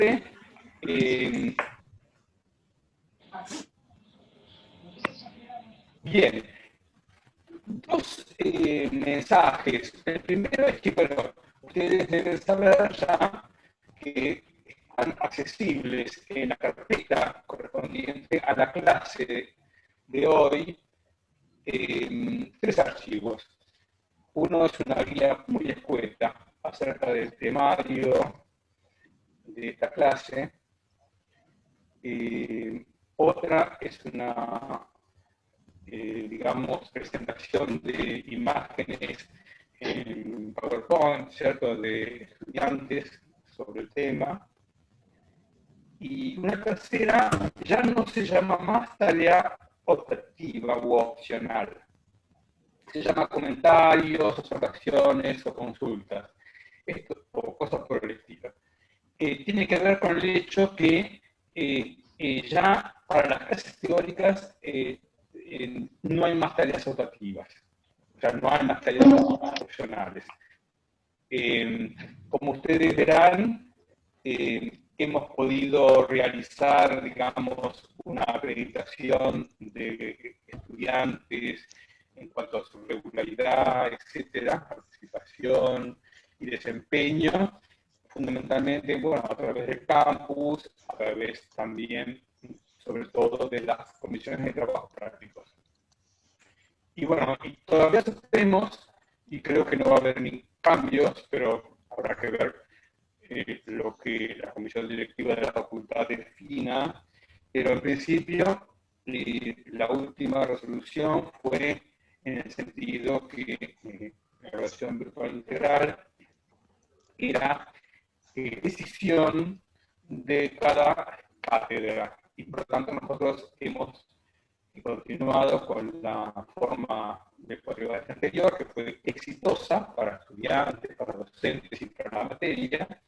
Profe. Bien, dos mensajes. El primero es que, bueno, ustedes deben saber ya que están accesibles en la carpeta correspondiente a la clase de hoy tres archivos. Uno es una guía muy escueta acerca del temario de esta clase. Otra es una, digamos, presentación de imágenes en PowerPoint, ¿cierto?, de estudiantes sobre el tema. Y una tercera ya no se llama más tarea optativa u opcional. Se llama comentarios, observaciones o consultas, o cosas por el estilo. Tiene que ver con el hecho que ya para las clases teóricas no hay más tareas optativas, o sea, no hay más tareas opcionales. Como ustedes verán, hemos podido realizar, digamos, una acreditación de estudiantes en cuanto a su regularidad, etcétera, participación y desempeño, fundamentalmente, bueno, a través del campus, a través también, sobre todo, de las comisiones de trabajo prácticos. Y bueno, y todavía tenemos, y creo que no va a haber ni cambios, pero habrá que ver lo que la comisión directiva de la facultad defina, pero en principio la última resolución fue en el sentido que la evaluación virtual integral era decisión de cada cátedra, y por lo tanto nosotros hemos continuado con la forma de cuatrienio anterior, que fue exitosa para estudiantes, para docentes y para la materia.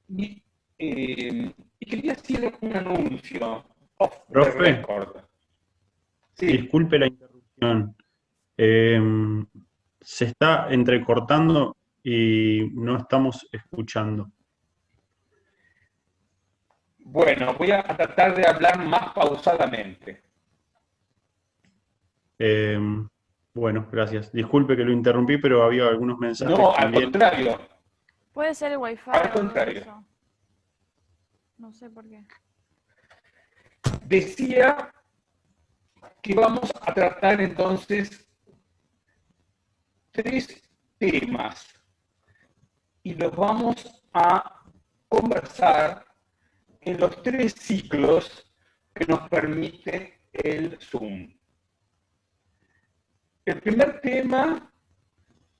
Y quería hacer un anuncio off the Profe, record. Sí, disculpe la interrupción. Eh, Se está entrecortando y no estamos escuchando. bueno, voy a tratar de hablar más pausadamente. Eh, bueno, gracias. Disculpe que lo interrumpí, pero había algunos mensajes No, al también. contrario, Puede ser el wifi al o algo de contrario. eso. No sé por qué. Decía que vamos a tratar entonces tres temas y los vamos a conversar en los tres ciclos que nos permite el Zoom. El primer tema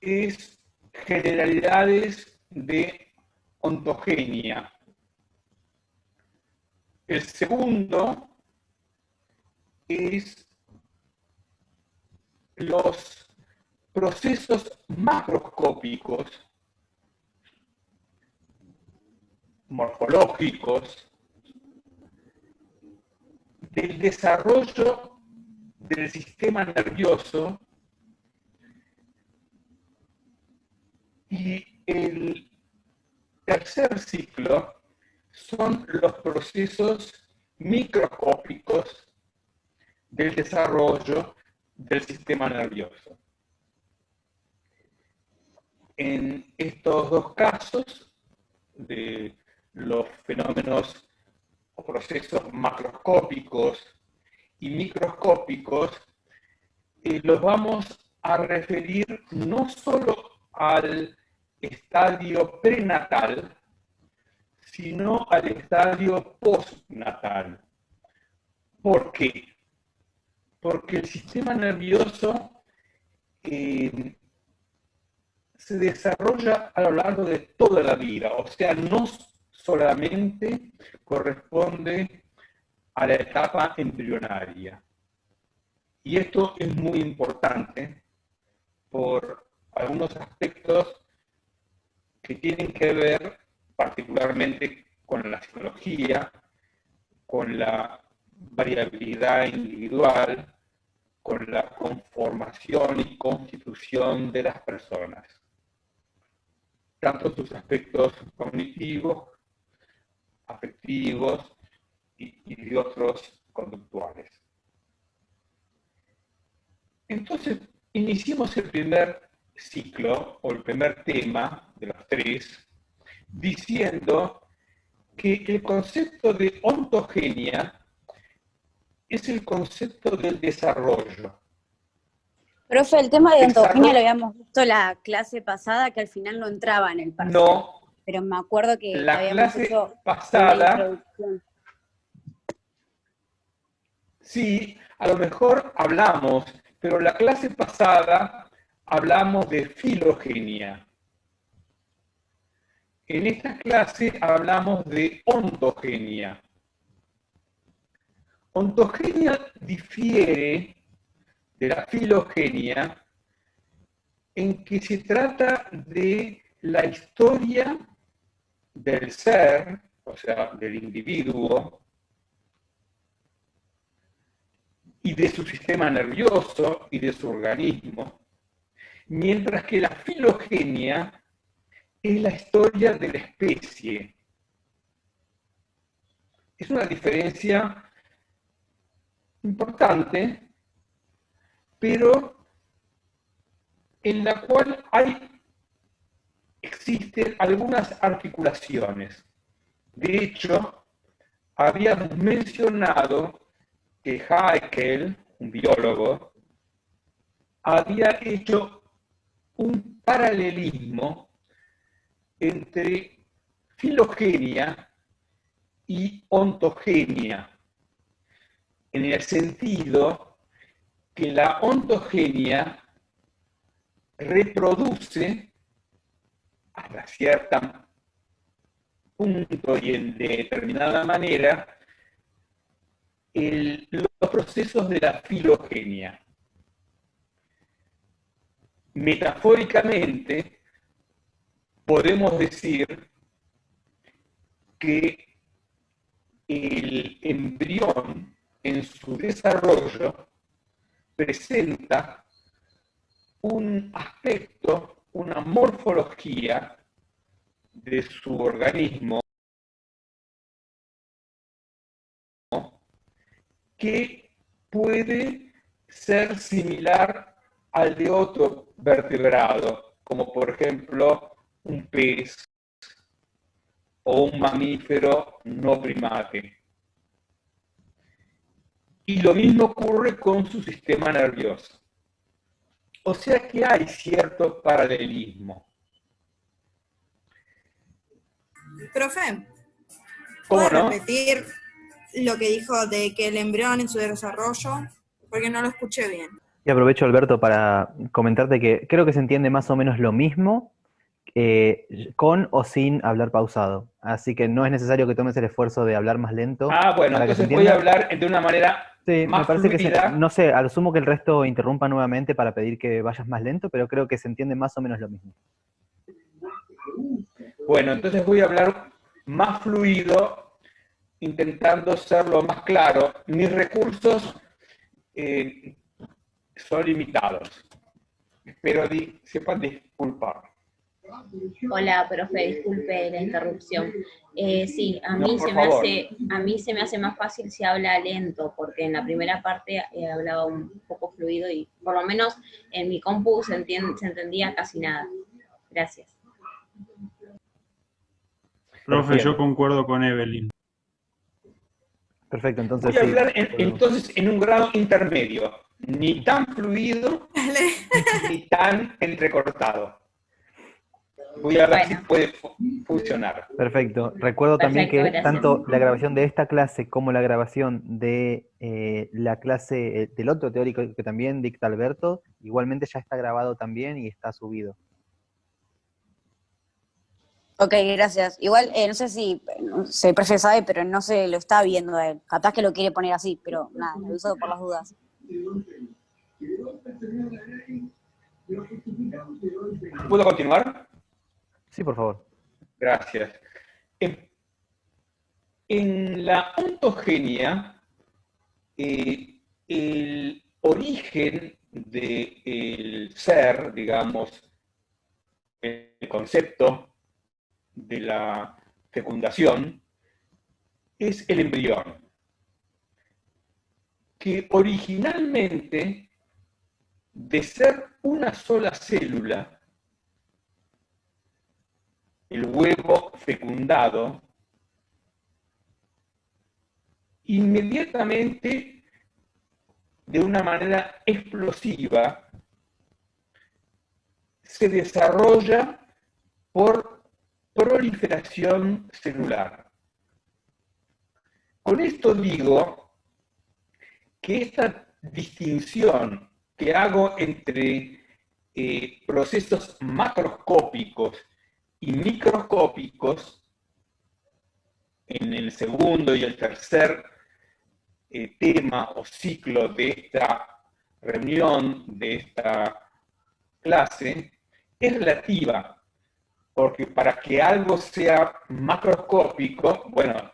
es generalidades de ontogenia. El segundo es los procesos macroscópicos, morfológicos, del desarrollo del sistema nervioso, y el tercer ciclo son los procesos microscópicos del desarrollo del sistema nervioso. En estos dos casos, de los fenómenos o procesos macroscópicos y microscópicos, los vamos a referir no solo al estadio prenatal, sino al estadio postnatal. ¿Por qué? Porque el sistema nervioso se desarrolla a lo largo de toda la vida, o sea, no solamente corresponde a la etapa embrionaria. Y esto es muy importante por algunos aspectos que tienen que ver particularmente con la psicología, con la variabilidad individual, con la conformación y constitución de las personas, tanto sus aspectos cognitivos afectivos y de otros conductuales. Entonces, iniciamos el primer ciclo, o el primer tema de los tres, diciendo que el concepto de ontogenia es el concepto del desarrollo. Profe, el tema de ontogenia Desarrollo. lo habíamos visto la clase pasada, que al final no entraba en el parcial. No, Pero me acuerdo que la habíamos clase hecho una pasada, introducción. sí, a lo mejor hablamos, pero la clase pasada hablamos de filogenia. En esta clase hablamos de ontogenia. Ontogenia difiere de la filogenia en que se trata de la historia del ser, o sea, del individuo, y de su sistema nervioso y de su organismo, mientras que la filogenia es la historia de la especie. Es una diferencia importante, pero en la cual existen algunas articulaciones. De hecho, habíamos mencionado que Haeckel, un biólogo, había hecho un paralelismo entre filogenia y ontogenia, en el sentido que la ontogenia reproduce hasta cierto punto y en determinada manera los procesos de la filogenia. Metafóricamente, podemos decir que el embrión en su desarrollo presenta un aspecto, una morfología de su organismo que puede ser similar al de otro vertebrado, como por ejemplo un pez o un mamífero no primate. Y lo mismo ocurre con su sistema nervioso. O sea que hay cierto paralelismo. Profe, ¿Cómo ¿puede no? repetir lo que dijo de que el embrión en su desarrollo? Porque no lo escuché bien. Y aprovecho, Alberto, para comentarte que creo que se entiende más o menos lo mismo con o sin hablar pausado. Así que no es necesario que tomes el esfuerzo de hablar más lento Ah, bueno, para que se entonces voy a entienda. hablar de una manera Sí, me más parece que fluida. no sé, asumo que el resto interrumpa nuevamente para pedir que vayas más lento, pero creo que se entiende más o menos lo mismo. Bueno, entonces voy a hablar más fluido, intentando ser lo más claro. Mis recursos son limitados. Espero sepan disculpar. Hola, profe, disculpe la interrupción. Sí, No, por favor. a mí se me hace más fácil si habla lento, porque en la primera parte hablaba un poco fluido y por lo menos en mi compu se entendía casi nada. Gracias. Profe, Bien. yo concuerdo con Evelyn. Perfecto, entonces Voy a sí. hablar entonces en un grado intermedio, ni tan fluido ni tan entrecortado. Voy a ver si puede funcionar. Perfecto. Recuerdo también Perfecto, que gracias. tanto la grabación de esta clase como la grabación de la clase del otro teórico que también dicta Alberto, igualmente ya está grabado también y está subido. Ok, gracias. Igual, no sé si el profe sabe, pero no se lo está viendo a él. Capaz que lo quiere poner así, pero nada, lo uso por las dudas. ¿Puedo continuar? Sí, por favor. Gracias. En la ontogenia, el origen del ser, digamos, el concepto de la fecundación, es el embrión, que originalmente, de ser una sola célula, el huevo fecundado, inmediatamente, de una manera explosiva, se desarrolla por proliferación celular. Con esto digo que esta distinción que hago entre procesos macroscópicos y microscópicos en el segundo y el tercer tema o ciclo de esta reunión, de esta clase, es relativa, porque para que algo sea macroscópico, bueno,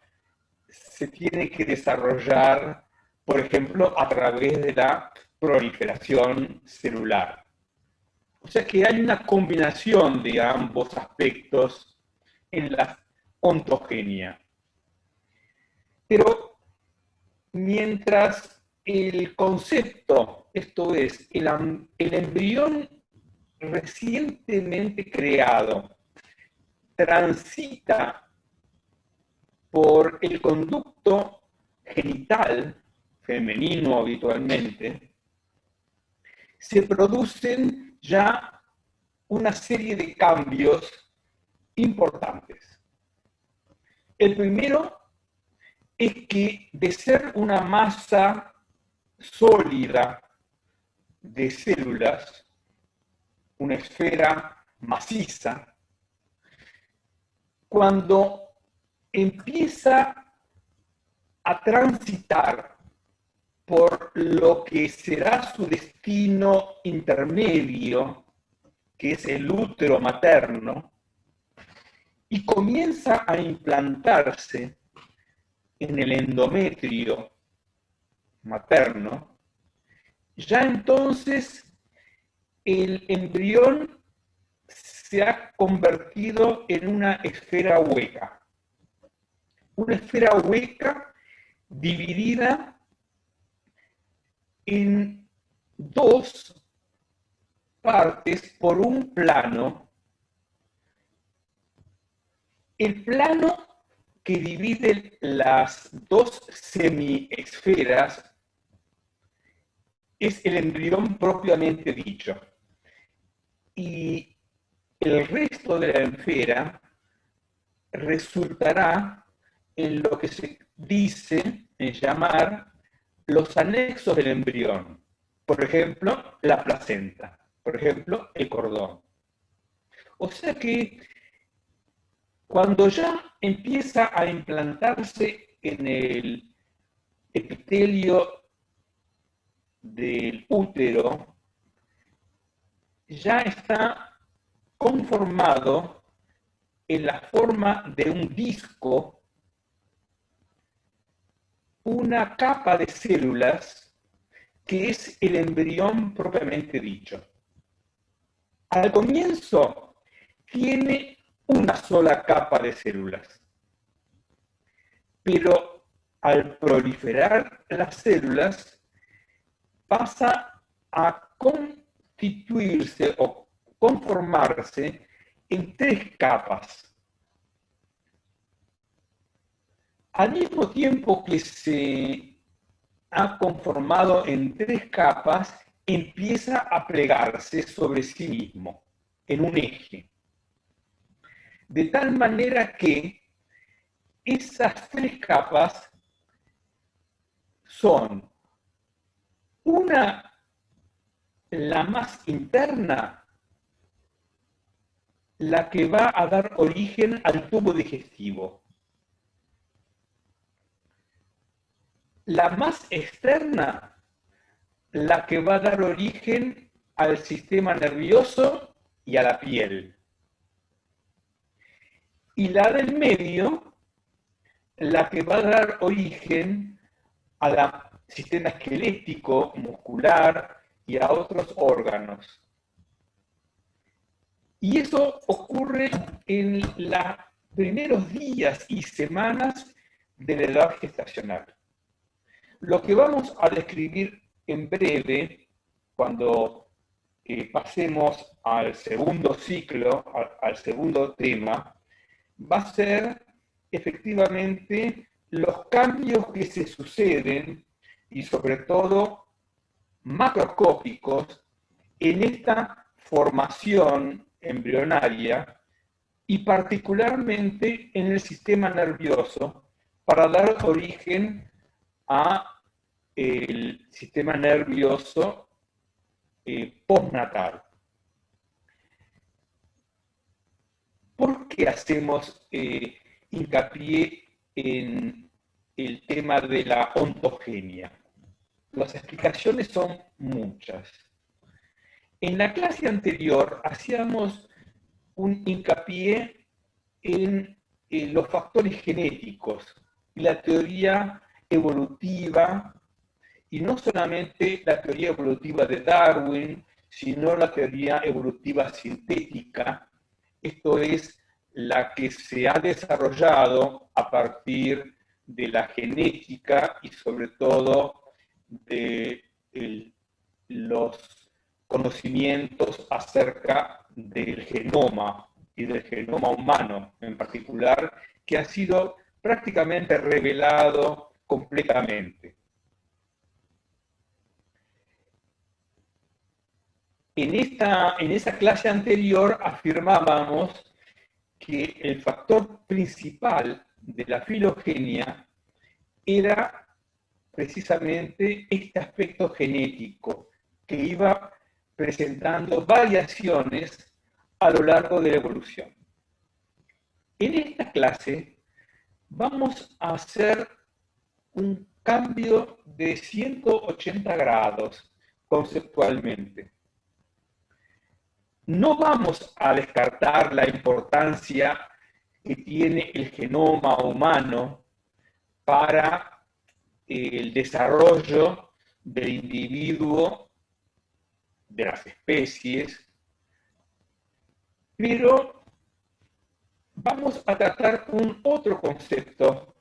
se tiene que desarrollar, por ejemplo, a través de la proliferación celular. O sea que hay una combinación de ambos aspectos en la ontogenia. Pero mientras el concepto, esto es, el embrión recientemente creado, transita por el conducto genital, femenino habitualmente, se producen ya una serie de cambios importantes. El primero es que de ser una masa sólida de células, una esfera maciza, cuando empieza a transitar por lo que será su destino intermedio, que es el útero materno, y comienza a implantarse en el endometrio materno, ya entonces el embrión se ha convertido en una esfera hueca. Una esfera hueca dividida en dos partes por un plano. El plano que divide las dos semiesferas es el embrión propiamente dicho. Y el resto de la esfera resultará en lo que se dice en llamar los anexos del embrión. Por ejemplo, la placenta. Por ejemplo, el cordón. O sea que cuando ya empieza a implantarse en el epitelio del útero, ya está conformado en la forma de un disco una capa de células que es el embrión propiamente dicho. Al comienzo tiene una sola capa de células, pero al proliferar las células pasa a constituirse o conformarse en tres capas. Al mismo tiempo que se ha conformado en tres capas, empieza a plegarse sobre sí mismo, en un eje. De tal manera que esas tres capas son una, la más interna, la que va a dar origen al tubo digestivo. La más externa, la que va a dar origen al sistema nervioso y a la piel. Y la del medio, la que va a dar origen al sistema esquelético, muscular y a otros órganos. Y eso ocurre en los primeros días y semanas de la edad gestacional. Lo que vamos a describir en breve, cuando pasemos al segundo ciclo, al segundo tema, va a ser efectivamente los cambios que se suceden y sobre todo macroscópicos en esta formación embrionaria y particularmente en el sistema nervioso para dar origen a el sistema nervioso postnatal. ¿Por qué hacemos hincapié en el tema de la ontogenia? Las explicaciones son muchas. En la clase anterior hacíamos un hincapié en los factores genéticos y la teoría evolutiva, y no solamente la teoría evolutiva de Darwin, sino la teoría evolutiva sintética, esto es, la que se ha desarrollado a partir de la genética y sobre todo de los conocimientos acerca del genoma y del genoma humano en particular, que ha sido prácticamente revelado completamente. En esa clase anterior afirmábamos que el factor principal de la filogenia era precisamente este aspecto genético, que iba presentando variaciones a lo largo de la evolución. En esta clase vamos a hacer un cambio de 180 grados conceptualmente. No vamos a descartar la importancia que tiene el genoma humano para el desarrollo del individuo, de las especies, pero vamos a tratar un otro concepto,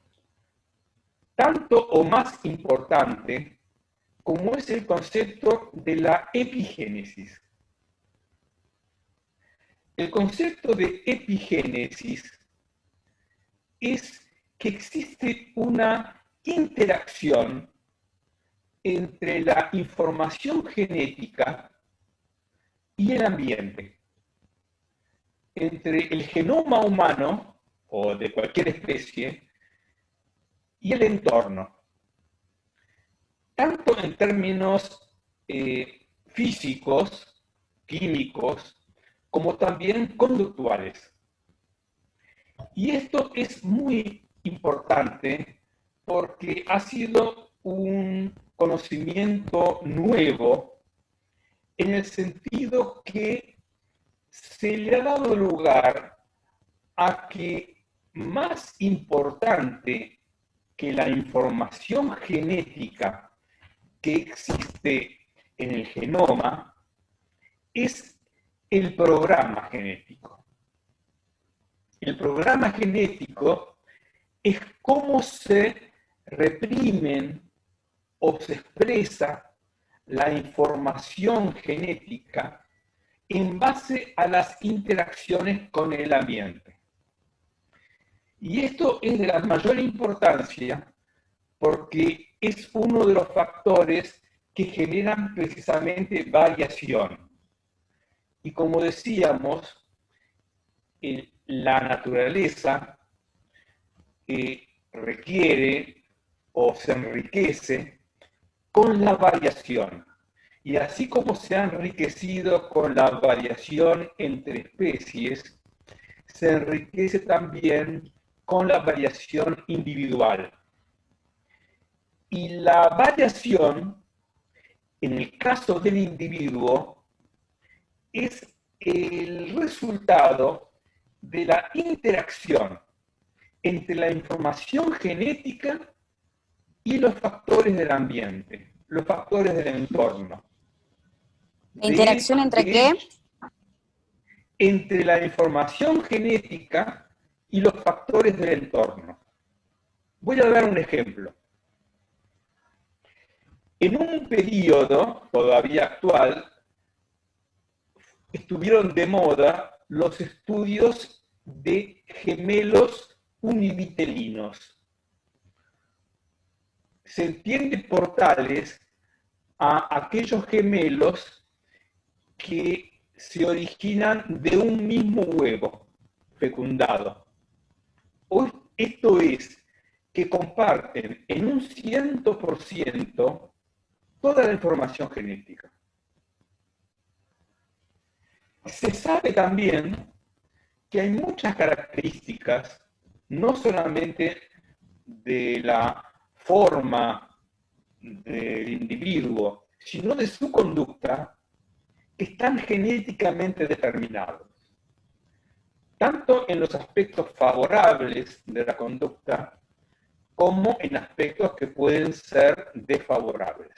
tanto o más importante, como es el concepto de la epigénesis. El concepto de epigénesis es que existe una interacción entre la información genética y el ambiente, entre el genoma humano o de cualquier especie y el entorno, tanto en términos físicos, químicos, como también conductuales. Y esto es muy importante porque ha sido un conocimiento nuevo en el sentido que se le ha dado lugar a que más importante que la información genética que existe en el genoma es el programa genético. El programa genético es cómo se reprimen o se expresa la información genética en base a las interacciones con el ambiente. Y esto es de la mayor importancia porque es uno de los factores que generan precisamente variación. Y como decíamos, la naturaleza requiere o se enriquece con la variación. Y así como se ha enriquecido con la variación entre especies, se enriquece también con la variación individual. Y la variación, en el caso del individuo, es el resultado de la interacción entre la información genética y los factores del ambiente, los factores del entorno. ¿La interacción entre qué? Entre la información genética y los factores del entorno. Voy a dar un ejemplo. En un periodo todavía actual, estuvieron de moda los estudios de gemelos univitelinos. Se entiende por tales a aquellos gemelos que se originan de un mismo huevo fecundado. Esto es, que comparten en un 100% toda la información genética. Se sabe también que hay muchas características, no solamente de la forma del individuo, sino de su conducta, que están genéticamente determinados, tanto en los aspectos favorables de la conducta, como en aspectos que pueden ser desfavorables.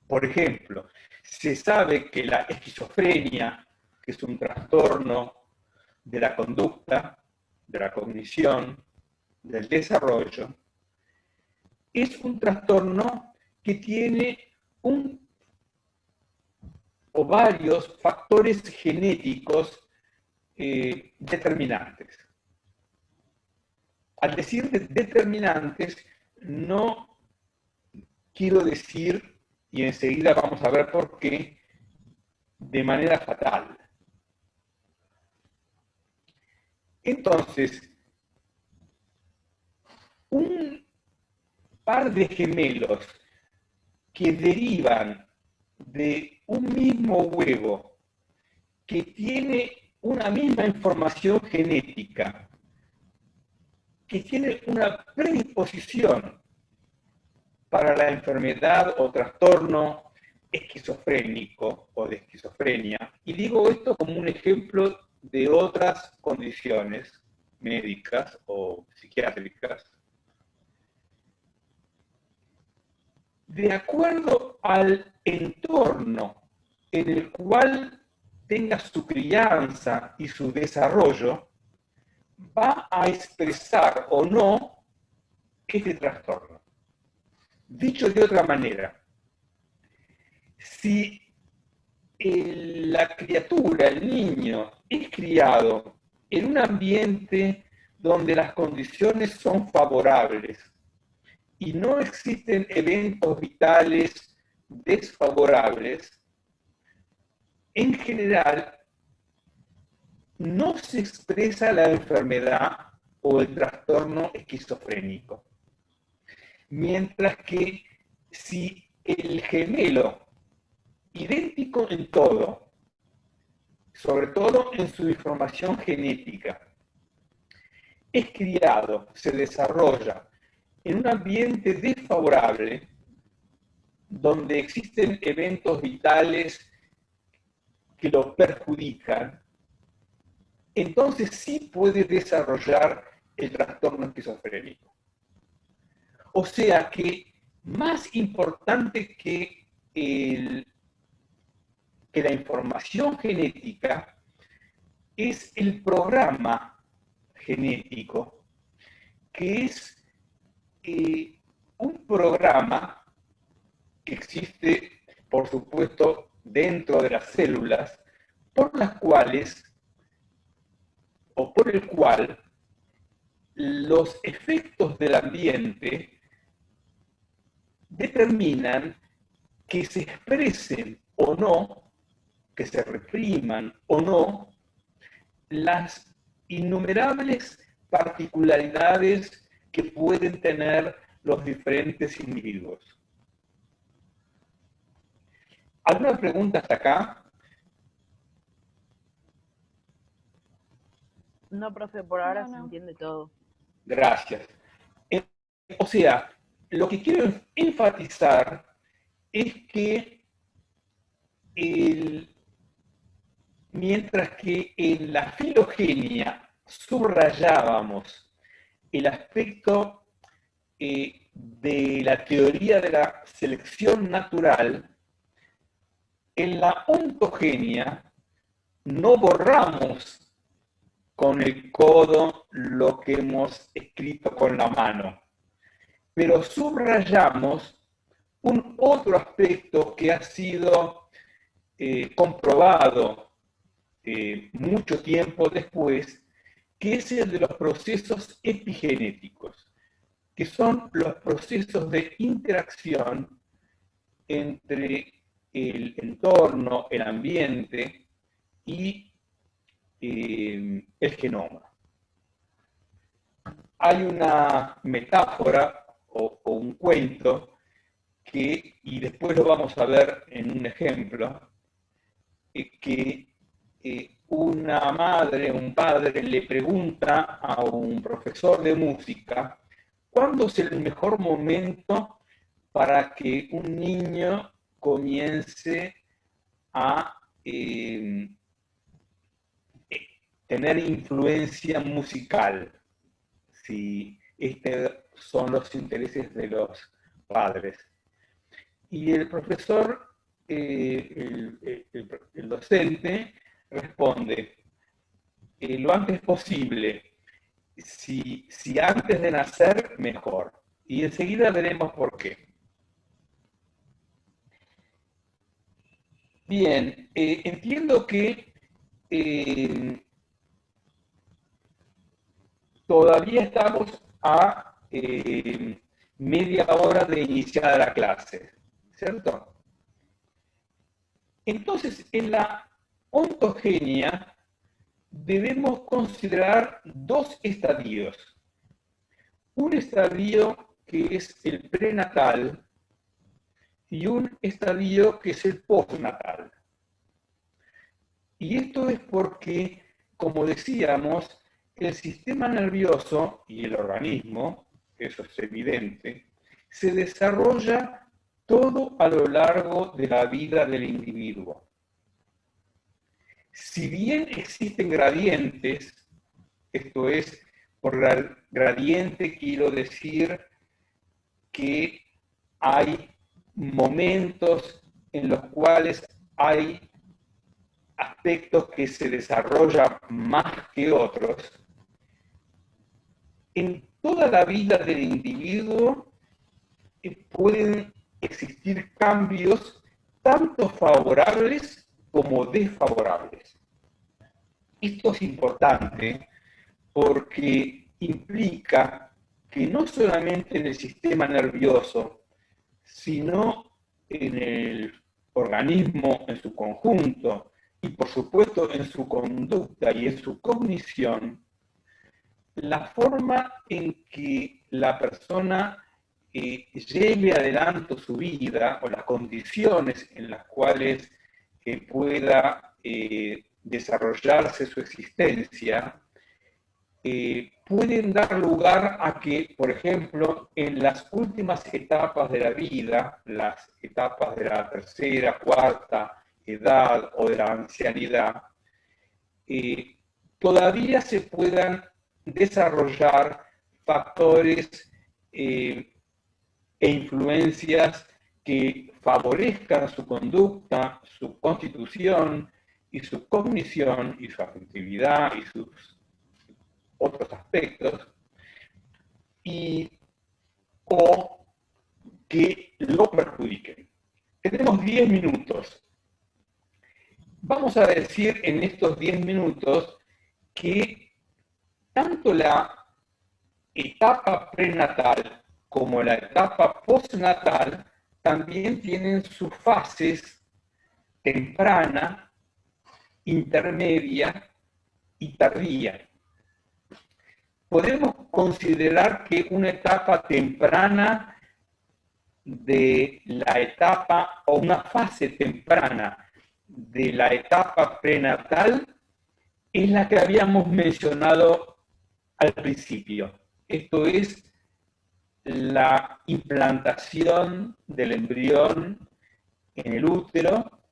Por ejemplo, se sabe que la esquizofrenia, que es un trastorno de la conducta, de la cognición, del desarrollo, es un trastorno que tiene un o varios factores genéticos determinantes. Al decir determinantes, no quiero decir, y enseguida vamos a ver por qué, de manera fatal. Entonces, un par de gemelos que derivan de un mismo huevo, que tiene una misma información genética, que tiene una predisposición para la enfermedad o trastorno esquizofrénico o de esquizofrenia, y digo esto como un ejemplo de otras condiciones médicas o psiquiátricas, de acuerdo al entorno en el cual tenga su crianza y su desarrollo, va a expresar o no este trastorno. Dicho de otra manera, si la criatura, el niño, es criado en un ambiente donde las condiciones son favorables y no existen eventos vitales desfavorables, en general no se expresa la enfermedad o el trastorno esquizofrénico. Mientras que si el gemelo, idéntico en todo, sobre todo en su información genética, es criado, se desarrolla en un ambiente desfavorable, donde existen eventos vitales que lo perjudican, entonces sí puede desarrollar el trastorno esquizofrénico. O sea que más importante que la información genética es el programa genético, que es un programa que existe, por supuesto, dentro de las células, por las cuales, o por el cual, los efectos del ambiente determinan que se expresen o no, que se repriman o no, las innumerables particularidades que pueden tener los diferentes individuos. ¿Alguna pregunta hasta acá? No, profe, por ahora No, se no. entiende todo. Gracias. O sea, lo que quiero enfatizar es que mientras que en la filogenia subrayábamos el aspecto de la teoría de la selección natural, en la ontogenia no borramos con el codo lo que hemos escrito con la mano, pero subrayamos un otro aspecto que ha sido comprobado mucho tiempo después, que es el de los procesos epigenéticos, que son los procesos de interacción entre el entorno, el ambiente y el genoma. Hay una metáfora o un cuento que, y después lo vamos a ver en un ejemplo, que una madre, un padre le pregunta a un profesor de música cuándo es el mejor momento para que un niño comience a tener influencia musical, si estos son los intereses de los padres. Y el profesor, el docente, responde, lo antes posible, si antes de nacer, mejor. Y enseguida veremos por qué. Bien, entiendo que todavía estamos a media hora de iniciar la clase, ¿cierto? Entonces, en la ontogenia debemos considerar dos estadios. Un estadio que es el prenatal y un estadio que es el postnatal. Y esto es porque, como decíamos, el sistema nervioso y el organismo, eso es evidente, se desarrolla todo a lo largo de la vida del individuo. Si bien existen gradientes, esto es, por gradiente quiero decir que hay momentos en los cuales hay aspectos que se desarrollan más que otros, en toda la vida del individuo pueden existir cambios tanto favorables como desfavorables. Esto es importante porque implica que no solamente en el sistema nervioso, sino en el organismo en su conjunto y por supuesto en su conducta y en su cognición, la forma en que la persona lleve adelante su vida o las condiciones en las cuales pueda desarrollarse su existencia, pueden dar lugar a que, por ejemplo, en las últimas etapas de la vida, las etapas de la tercera, cuarta edad o de la ancianidad, todavía se puedan desarrollar factores e influencias que favorezcan su conducta, su constitución y su cognición y su afectividad y sus otros aspectos, o que lo perjudiquen. Tenemos 10 minutos. Vamos a decir en estos 10 minutos que tanto la etapa prenatal como la etapa postnatal también tienen sus fases temprana, intermedia y tardía. Podemos considerar que una etapa temprana de la etapa o una fase temprana de la etapa prenatal es la que habíamos mencionado al principio. Esto es la implantación del embrión en el útero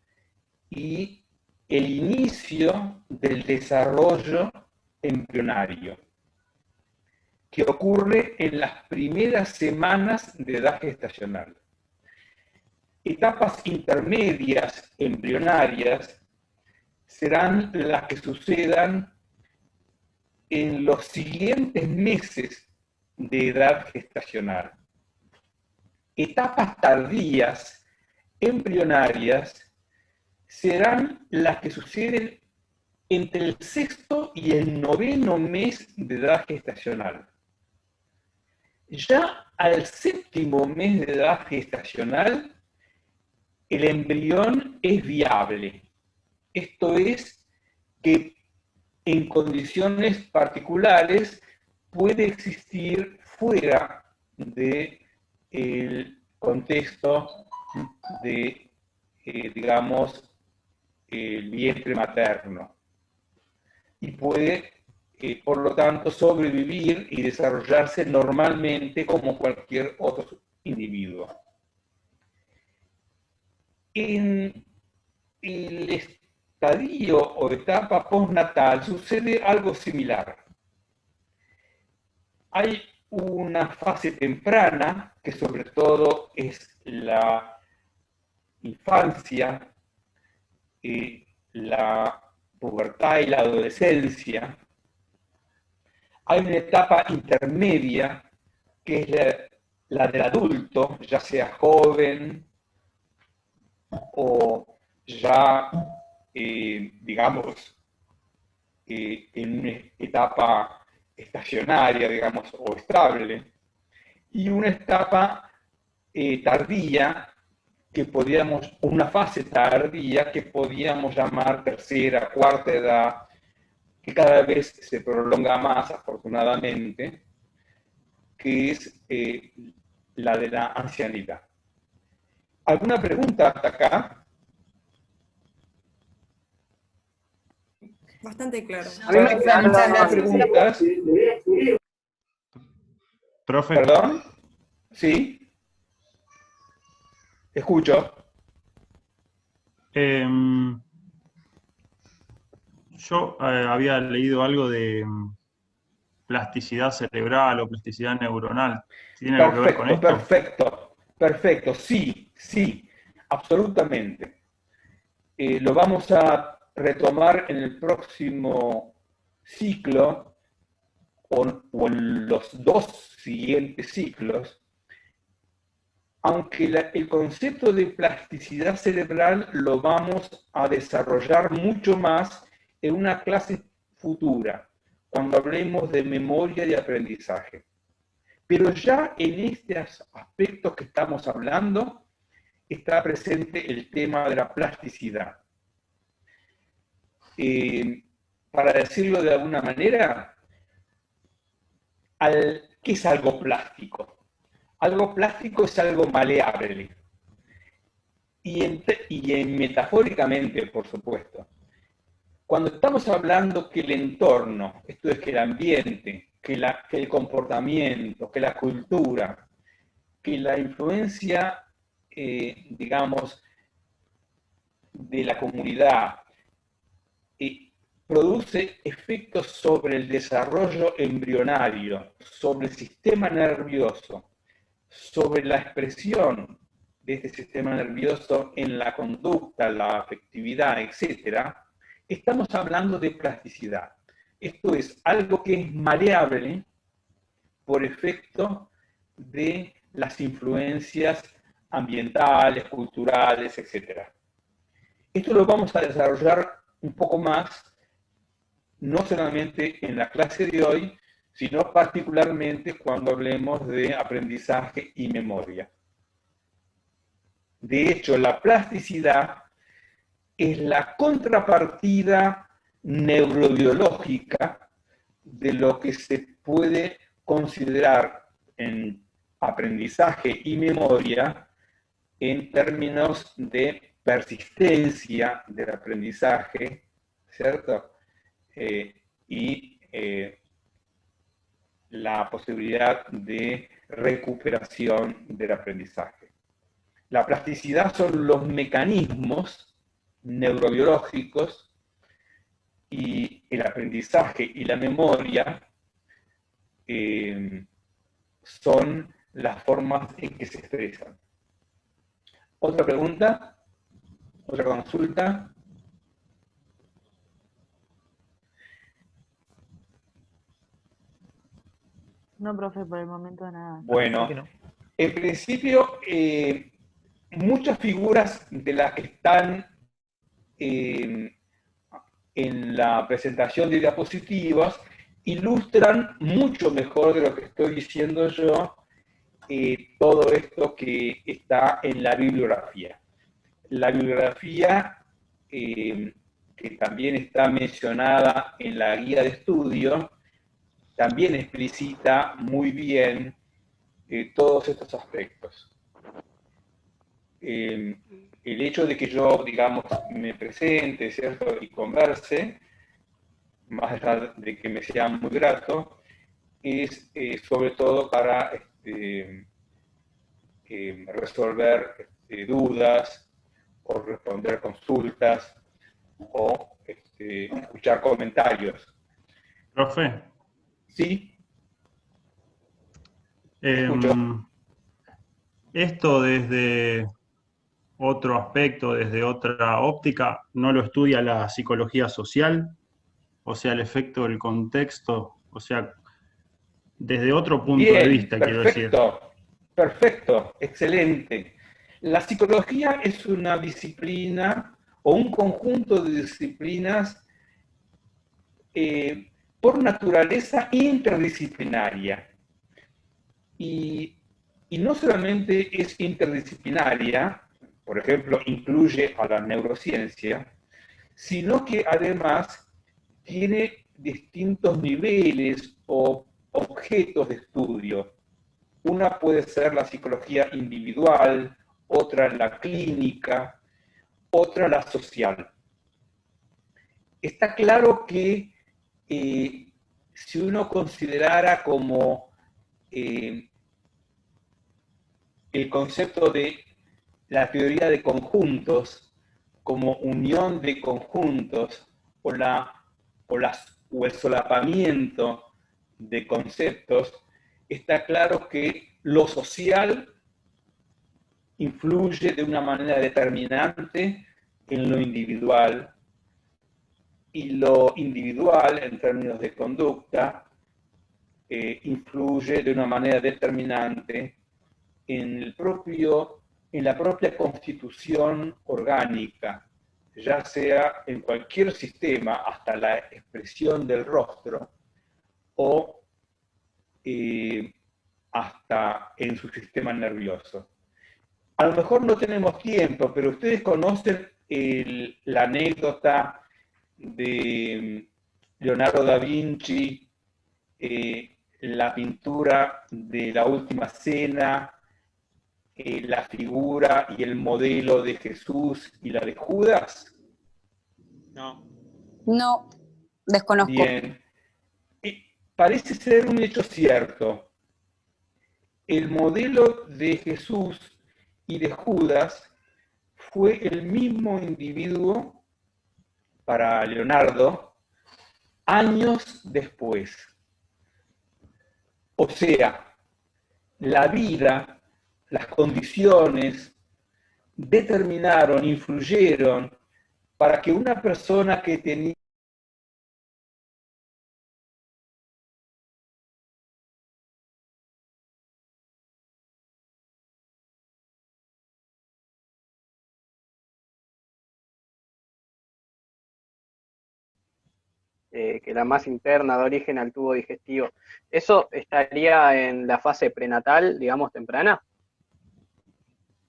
y el inicio del desarrollo embrionario, que ocurre en las primeras semanas de edad gestacional. Etapas intermedias embrionarias serán las que sucedan en los siguientes meses de edad gestacional. Etapas tardías, embrionarias, serán las que suceden entre el sexto y el noveno mes de edad gestacional. Ya al séptimo mes de edad gestacional, el embrión es viable. Esto es que en condiciones particulares puede existir fuera del contexto de, digamos, el vientre materno. Y puede, por lo tanto, sobrevivir y desarrollarse normalmente como cualquier otro individuo. En el estadio o etapa postnatal sucede algo similar. Hay una fase temprana, que sobre todo es la infancia, la pubertad y la adolescencia. Hay una etapa intermedia, que es la del adulto, ya sea joven o ya, digamos, en una etapa estacionaria, digamos, o estable, y una etapa tardía, que podríamos, una fase tardía que podríamos llamar tercera, cuarta edad, que cada vez se prolonga más, afortunadamente, que es la de la ancianidad. ¿Alguna pregunta hasta acá? Bastante claro. A mí me quedan muchas gracias. ¿Preguntas? Profe, ¿Perdón? ¿Sí? Escucho. yo había leído algo de plasticidad cerebral o plasticidad neuronal. ¿Tiene algo que ver con esto? Perfecto. Sí, absolutamente. Lo vamos a retomar en el próximo ciclo o en los dos siguientes ciclos, aunque el concepto de plasticidad cerebral lo vamos a desarrollar mucho más en una clase futura, cuando hablemos de memoria y aprendizaje. Pero ya en estos aspectos que estamos hablando, está presente el tema de la plasticidad. Para decirlo de alguna manera, ¿qué es algo plástico? Algo plástico es algo maleable. Y metafóricamente, por supuesto. Cuando estamos hablando que el entorno, esto es que el ambiente, que el comportamiento, que la cultura, que la influencia, digamos, de la comunidad, produce efectos sobre el desarrollo embrionario, sobre el sistema nervioso, sobre la expresión de este sistema nervioso en la conducta, la afectividad, etc., estamos hablando de plasticidad. Esto es algo que es maleable por efecto de las influencias ambientales, culturales, etc. Esto lo vamos a desarrollar un poco más, no solamente en la clase de hoy, sino particularmente cuando hablemos de aprendizaje y memoria. De hecho, la plasticidad es la contrapartida neurobiológica de lo que se puede considerar en aprendizaje y memoria en términos de persistencia del aprendizaje, ¿cierto? Y la posibilidad de recuperación del aprendizaje. La plasticidad son los mecanismos neurobiológicos y el aprendizaje y la memoria son las formas en que se expresan. ¿Otra pregunta? ¿Otra consulta? No, profe, por el momento nada. Bueno, que no. en principio, muchas figuras de las que están en la presentación de diapositivas ilustran mucho mejor de lo que estoy diciendo yo todo esto que está en la bibliografía. La bibliografía, que también está mencionada en la guía de estudio, también explicita muy bien todos estos aspectos. El hecho de que yo, digamos, me presente, ¿cierto?, y converse, más allá de que me sea muy grato, es sobre todo para resolver dudas o responder consultas o escuchar comentarios. Profe, ¿Sí? Escucho. Esto desde otro aspecto, desde otra óptica, ¿no lo estudia la psicología social? O sea, el efecto del contexto, o sea, desde otro punto de Bien, vista, quiero decir. perfecto, excelente. La psicología es una disciplina o un conjunto de disciplinas por naturaleza interdisciplinaria. Y no solamente es interdisciplinaria, por ejemplo, incluye a la neurociencia, sino que además tiene distintos niveles o objetos de estudio. Una puede ser la psicología individual, otra la clínica, otra la social. Está claro que si uno considerara como el concepto de la teoría de conjuntos como unión de conjuntos o el solapamiento de conceptos, está claro que lo social influye de una manera determinante en lo individual y lo individual, en términos de conducta, influye de una manera determinante en la propia constitución orgánica, ya sea en cualquier sistema, hasta la expresión del rostro, o hasta en su sistema nervioso. A lo mejor no tenemos tiempo, pero ustedes conocen la anécdota de Leonardo da Vinci, la pintura de la Última Cena, la figura y el modelo de Jesús y la de Judas? No. No, desconozco. Bien. Parece ser un hecho cierto. El modelo de Jesús y de Judas fue el mismo individuo para Leonardo años después. O sea, la vida, las condiciones determinaron, influyeron para que una persona que tenía que la masa interna da origen al tubo digestivo, ¿eso estaría en la fase prenatal, digamos, temprana?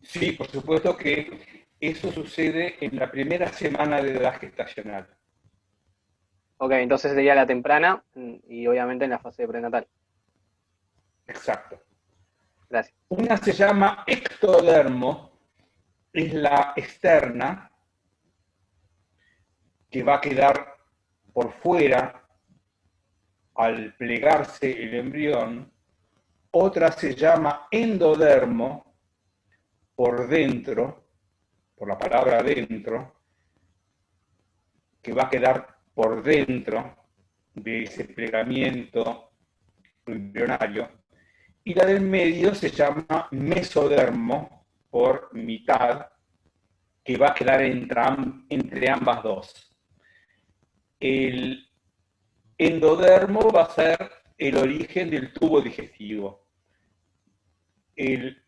Sí, por supuesto que eso sucede en la primera semana de edad gestacional. Ok, entonces sería la temprana y obviamente en la fase prenatal. Exacto. Gracias. Una se llama ectodermo, es la externa, que va a quedar por fuera al plegarse el embrión. Otra se llama endodermo, por dentro, por la palabra dentro, que va a quedar por dentro de ese plegamiento embrionario. Y la del medio se llama mesodermo, por mitad, que va a quedar entre ambas dos. El endodermo va a ser el origen del tubo digestivo. El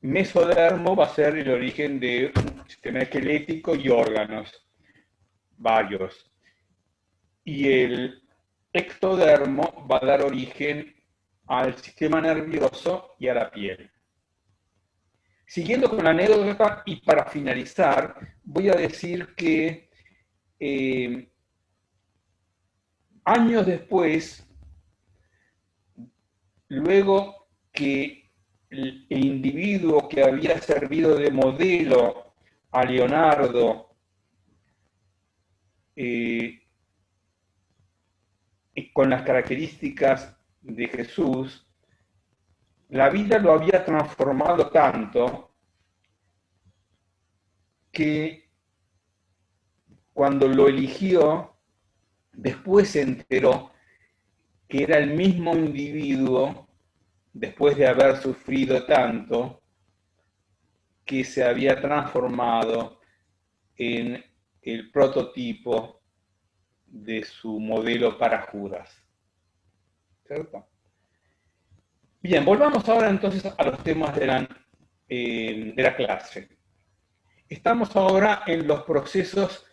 mesodermo va a ser el origen de un sistema esquelético y órganos, varios. Y el ectodermo va a dar origen al sistema nervioso y a la piel. Siguiendo con la anécdota y para finalizar, voy a decir que años después, luego que el individuo que había servido de modelo a Leonardo con las características de Jesús, la vida lo había transformado tanto que cuando lo eligió, después se enteró que era el mismo individuo, después de haber sufrido tanto, que se había transformado en el prototipo de su modelo para Judas. ¿Cierto? Bien, volvamos ahora entonces a los temas de la clase. Estamos ahora en los procesos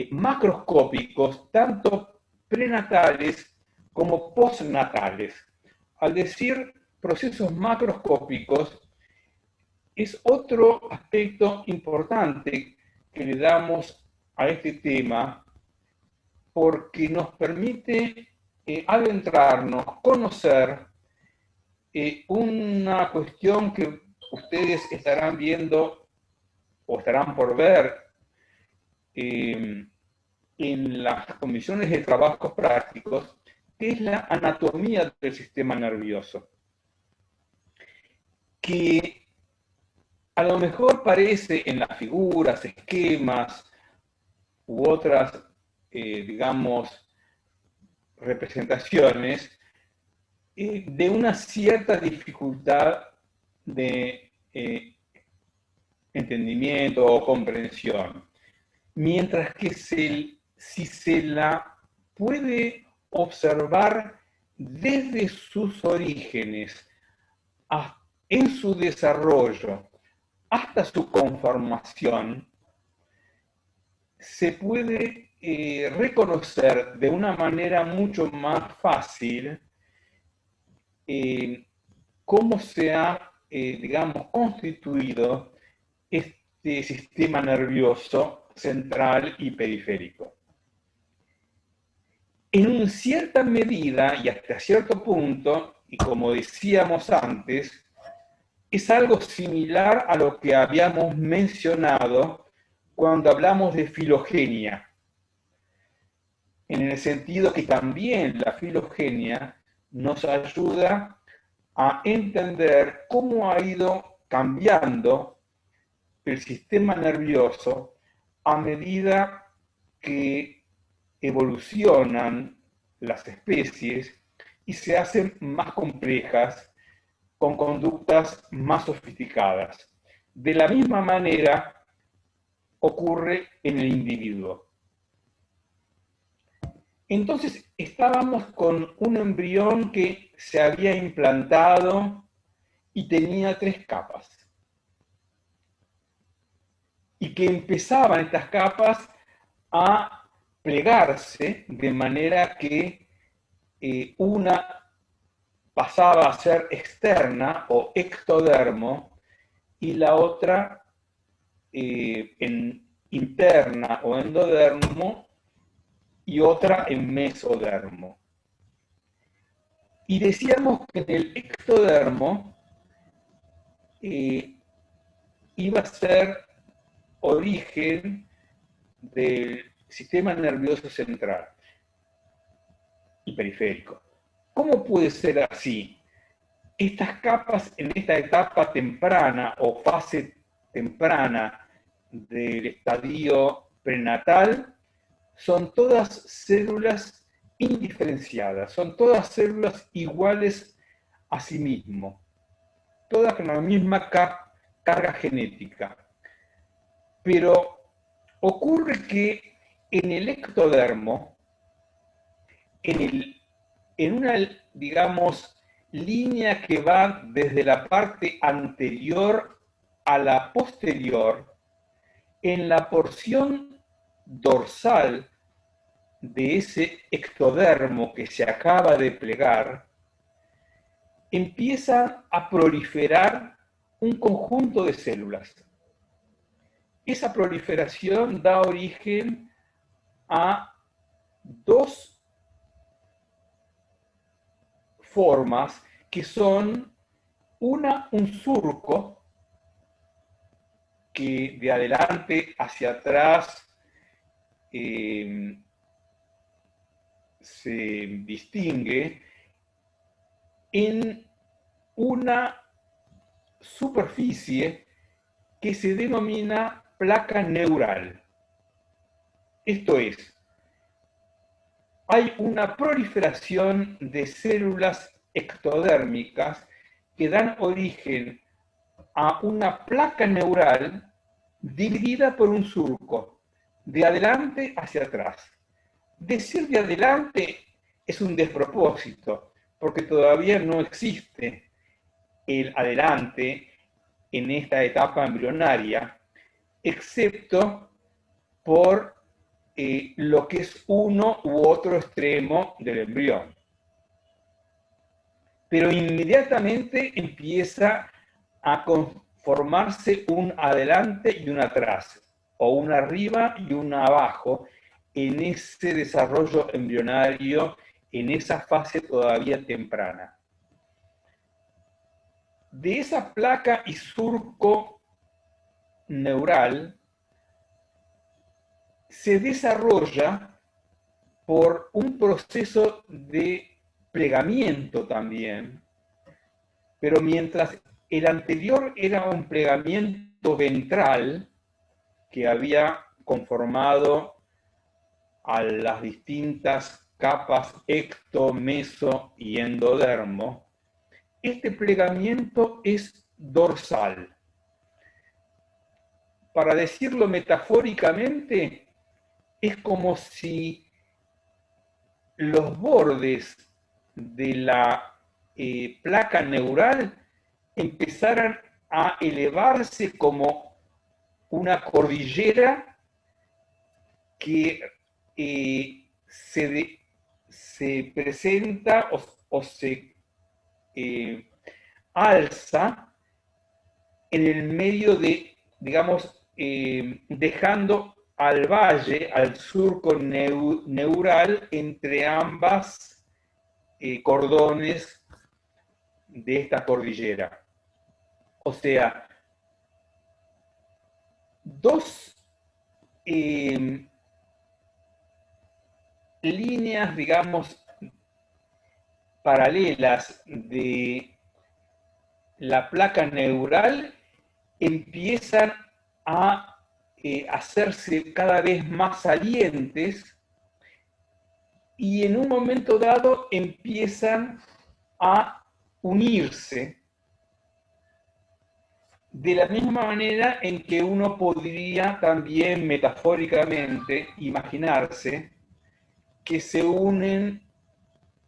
macroscópicos, tanto prenatales como postnatales. Al decir procesos macroscópicos, es otro aspecto importante que le damos a este tema porque nos permite adentrarnos, conocer una cuestión que ustedes estarán viendo o estarán por ver en las comisiones de trabajos prácticos, que es la anatomía del sistema nervioso, que a lo mejor parece en las figuras, esquemas u otras, digamos, representaciones, de una cierta dificultad de entendimiento o comprensión, mientras que si se la puede observar desde sus orígenes en su desarrollo hasta su conformación, se puede reconocer de una manera mucho más fácil cómo se ha, digamos, constituido este sistema nervioso central y periférico. En una cierta medida y hasta cierto punto, y como decíamos antes, es algo similar a lo que habíamos mencionado cuando hablamos de filogenia, en el sentido que también la filogenia nos ayuda a entender cómo ha ido cambiando el sistema nervioso a medida que evolucionan las especies y se hacen más complejas con conductas más sofisticadas. De la misma manera ocurre en el individuo. Entonces estábamos con un embrión que se había implantado y tenía 3 capas. Y que empezaban estas capas a plegarse de manera que una pasaba a ser externa o ectodermo y la otra en interna o endodermo y otra en mesodermo. Y decíamos que en el ectodermo iba a ser origen del sistema nervioso central y periférico. ¿Cómo puede ser así? Estas capas en esta etapa temprana o fase temprana del estadio prenatal son todas células indiferenciadas, son todas células iguales a sí mismo, todas con la misma carga genética. Pero ocurre que en el ectodermo, en el en una, digamos, línea que va desde la parte anterior a la posterior, en la porción dorsal de ese ectodermo que se acaba de plegar, empieza a proliferar un conjunto de células. Esa proliferación da origen a dos formas que son un surco que de adelante hacia atrás se distingue en una superficie que se denomina placa neural. Esto es, hay una proliferación de células ectodérmicas que dan origen a una placa neural dividida por un surco, de adelante hacia atrás. Decir de adelante es un despropósito, porque todavía no existe el adelante en esta etapa embrionaria, excepto por lo que es uno u otro extremo del embrión. Pero inmediatamente empieza a conformarse un adelante y un atrás, o un arriba y un abajo, en ese desarrollo embrionario, en esa fase todavía temprana. De esa placa y surco neural se desarrolla por un proceso de plegamiento también, pero mientras el anterior era un plegamiento ventral que había conformado a las distintas capas ecto, meso y endodermo, este plegamiento es dorsal. Para decirlo metafóricamente, es como si los bordes de la placa neural empezaran a elevarse como una cordillera que se presenta o se alza en el medio de, digamos, dejando al valle, al surco neural entre ambas cordones de esta cordillera. O sea, dos líneas, digamos, paralelas de la placa neural empiezan a hacerse cada vez más salientes y en un momento dado empiezan a unirse de la misma manera en que uno podría también metafóricamente imaginarse que se unen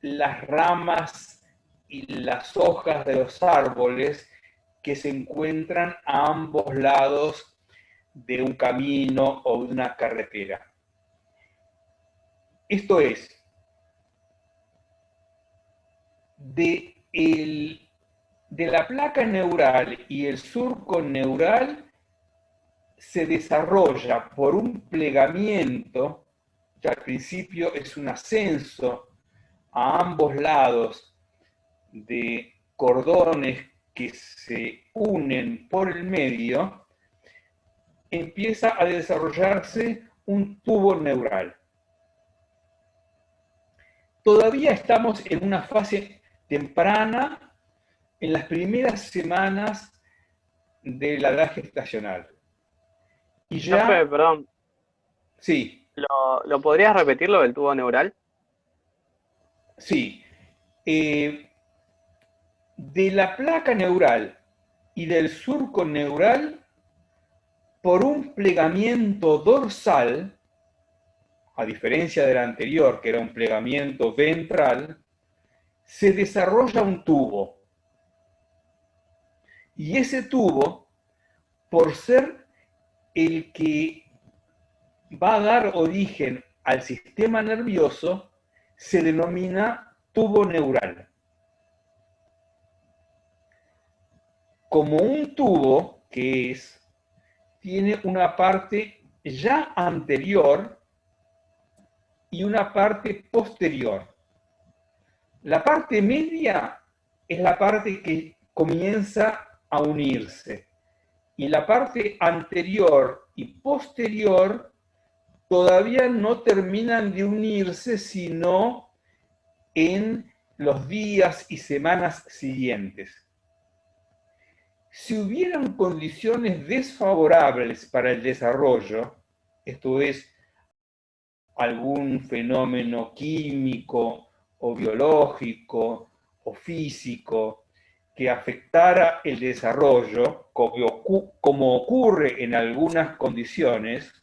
las ramas y las hojas de los árboles que se encuentran a ambos lados de un camino o de una carretera. Esto es, de la placa neural y el surco neural se desarrolla por un plegamiento, que al principio es un ascenso a ambos lados de cordones que se unen por el medio, empieza a desarrollarse un tubo neural. Todavía estamos en una fase temprana, en las primeras semanas de la edad gestacional. Y ya... Profe, perdón. Sí. ¿Lo podrías repetir lo del tubo neural? Sí. De la placa neural y del surco neural, por un plegamiento dorsal, a diferencia del anterior, que era un plegamiento ventral, se desarrolla un tubo. Y ese tubo, por ser el que va a dar origen al sistema nervioso, se denomina tubo neural. Como un tubo que es, tiene una parte ya anterior y una parte posterior. La parte media es la parte que comienza a unirse, y la parte anterior y posterior todavía no terminan de unirse, sino en los días y semanas siguientes. Si hubieran condiciones desfavorables para el desarrollo, esto es, algún fenómeno químico o biológico o físico que afectara el desarrollo, como ocurre en algunas condiciones,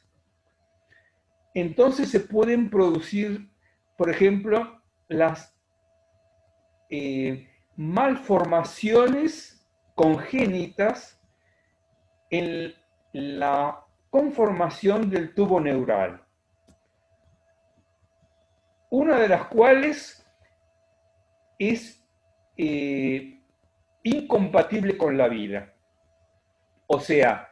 entonces se pueden producir, por ejemplo, las malformaciones congénitas en la conformación del tubo neural, una de las cuales es incompatible con la vida. O sea,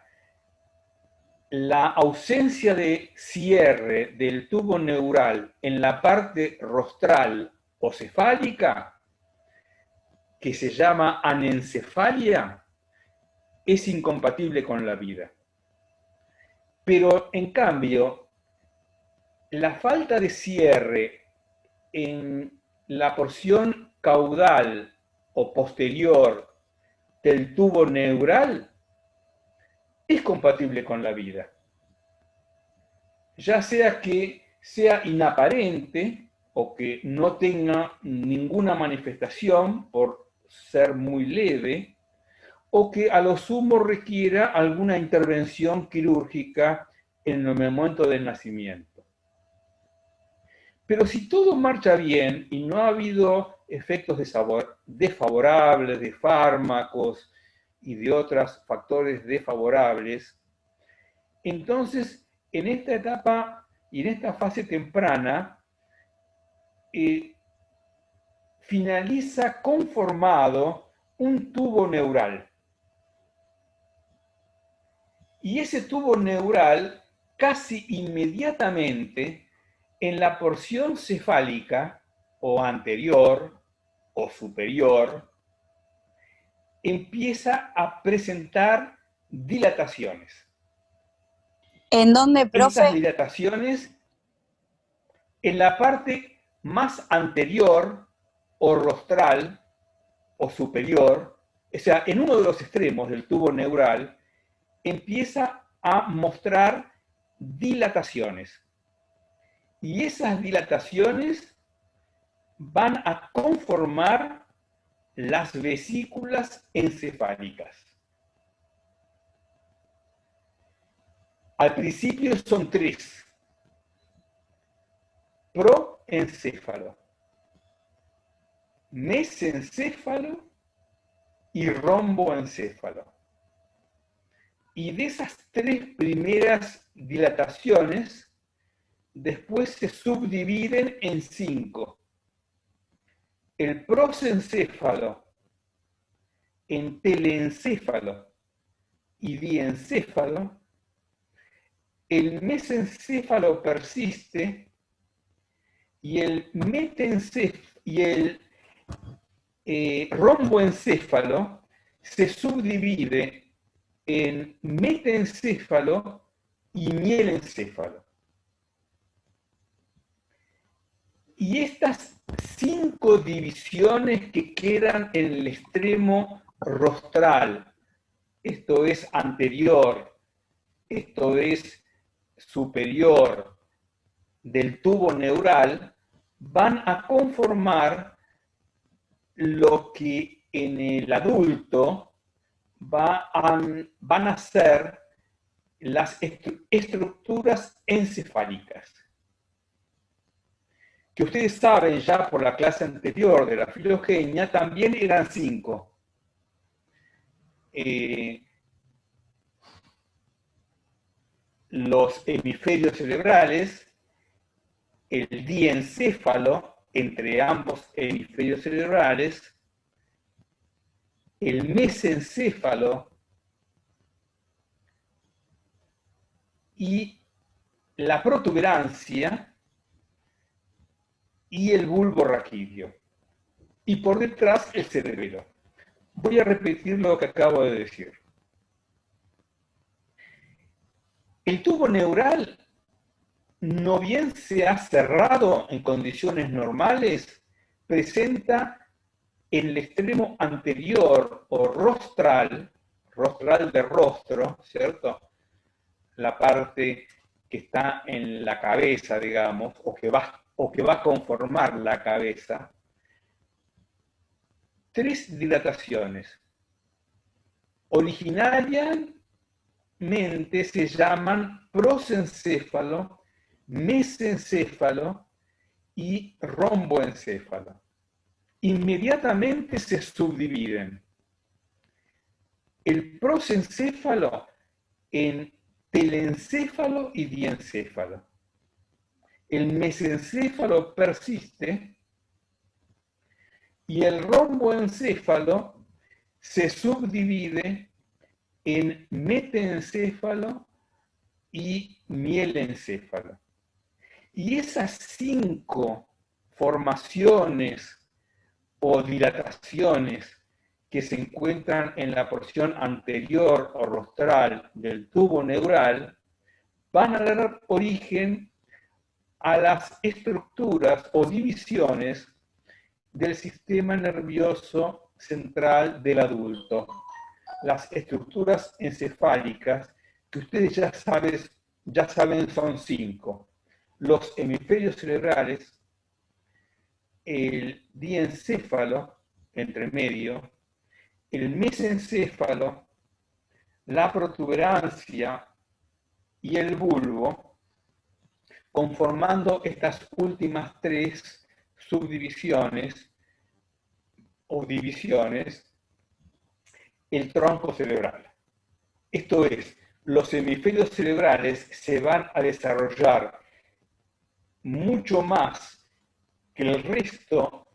la ausencia de cierre del tubo neural en la parte rostral o cefálica, que se llama anencefalia, es incompatible con la vida. Pero, en cambio, la falta de cierre en la porción caudal o posterior del tubo neural es compatible con la vida. Ya sea que sea inaparente o que no tenga ninguna manifestación por ser muy leve, o que a lo sumo requiera alguna intervención quirúrgica en el momento del nacimiento. Pero si todo marcha bien y no ha habido efectos desfavorables de fármacos y de otros factores desfavorables, entonces en esta etapa y en esta fase temprana finaliza conformado un tubo neural. Y ese tubo neural casi inmediatamente en la porción cefálica o anterior o superior empieza a presentar dilataciones. ¿En dónde, profe? Estas dilataciones en la parte más anterior o rostral o superior, o sea, en uno de los extremos del tubo neural, empieza a mostrar dilataciones. Y esas dilataciones van a conformar las vesículas encefálicas. Al principio son tres: proencéfalo, mesencéfalo y romboencéfalo. Y de esas tres primeras dilataciones, después se subdividen en 5. El prosencéfalo, en telencéfalo y diencéfalo. El mesencéfalo persiste y el romboencéfalo se subdivide en metencéfalo y mielencéfalo. Y estas 5 divisiones que quedan en el extremo rostral, esto es anterior, esto es superior del tubo neural, van a conformar lo que en el adulto van a ser las estructuras encefálicas. que ustedes saben ya por la clase anterior de la filogenia, también eran 5. Los hemisferios cerebrales, el diencéfalo entre ambos hemisferios cerebrales, el mesencéfalo y la protuberancia y el bulbo raquídeo. Y por detrás el cerebelo. Voy a repetir lo que acabo de decir. El tubo neural, no bien se ha cerrado en condiciones normales, presenta en el extremo anterior o rostral de rostro, ¿cierto? La parte que está en la cabeza, digamos, o que va a conformar la cabeza, 3 dilataciones. Originariamente se llaman prosencéfalo, mesencéfalo y romboencéfalo. Inmediatamente se subdividen. El prosencéfalo en telencéfalo y diencéfalo. El mesencéfalo persiste y el romboencéfalo se subdivide en metencéfalo y mielencéfalo. Y esas 5 formaciones o dilataciones que se encuentran en la porción anterior o rostral del tubo neural van a dar origen a las estructuras o divisiones del sistema nervioso central del adulto. Las estructuras encefálicas que ustedes ya saben son 5. Los hemisferios cerebrales, el diencéfalo, entre medio, el mesencéfalo, la protuberancia y el bulbo, conformando estas últimas 3 subdivisiones o divisiones, el tronco cerebral. Esto es, los hemisferios cerebrales se van a desarrollar mucho más que el resto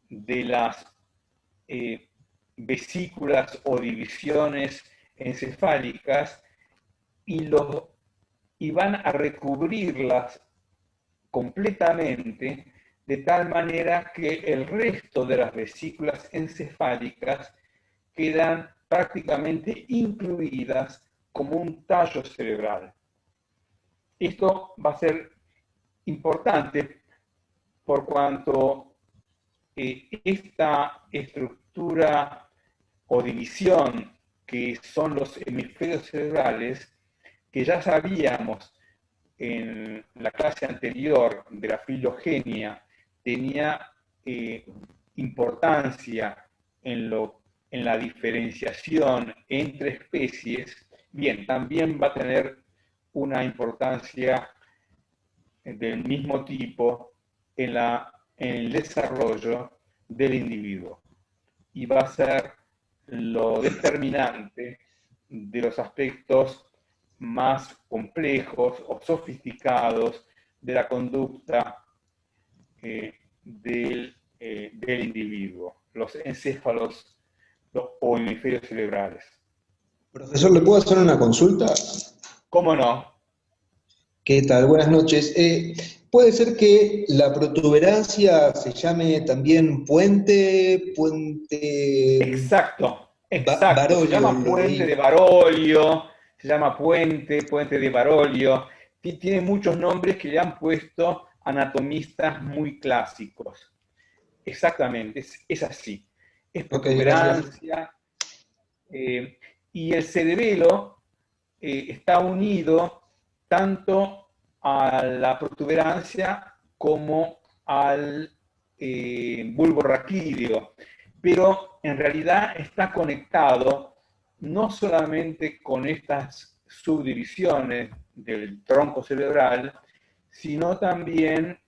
de las vesículas o divisiones encefálicas y van a recubrirlas completamente, de tal manera que el resto de las vesículas encefálicas quedan prácticamente incluidas como un tallo cerebral. Esto va a ser importante por cuanto esta estructura o división que son los hemisferios cerebrales, que ya sabíamos en la clase anterior de la filogenia, tenía importancia en la diferenciación entre especies, bien, también va a tener una importancia del mismo tipo en el desarrollo del individuo. Y va a ser lo determinante de los aspectos más complejos o sofisticados de la conducta del individuo, los encéfalos o hemisferios cerebrales. Profesor, ¿le puedo hacer una consulta? ¿Cómo no? ¿Qué tal? Buenas noches. ¿Puede ser que la protuberancia se llame también puente? Exacto. Barolio, se llama puente de Barolio, se llama puente de Barolio. Tiene muchos nombres que le han puesto anatomistas muy clásicos. Exactamente, es así. Es protuberancia. Y el cerebelo está unido tanto a la protuberancia como al bulbo raquídeo, pero en realidad está conectado no solamente con estas subdivisiones del tronco cerebral, sino también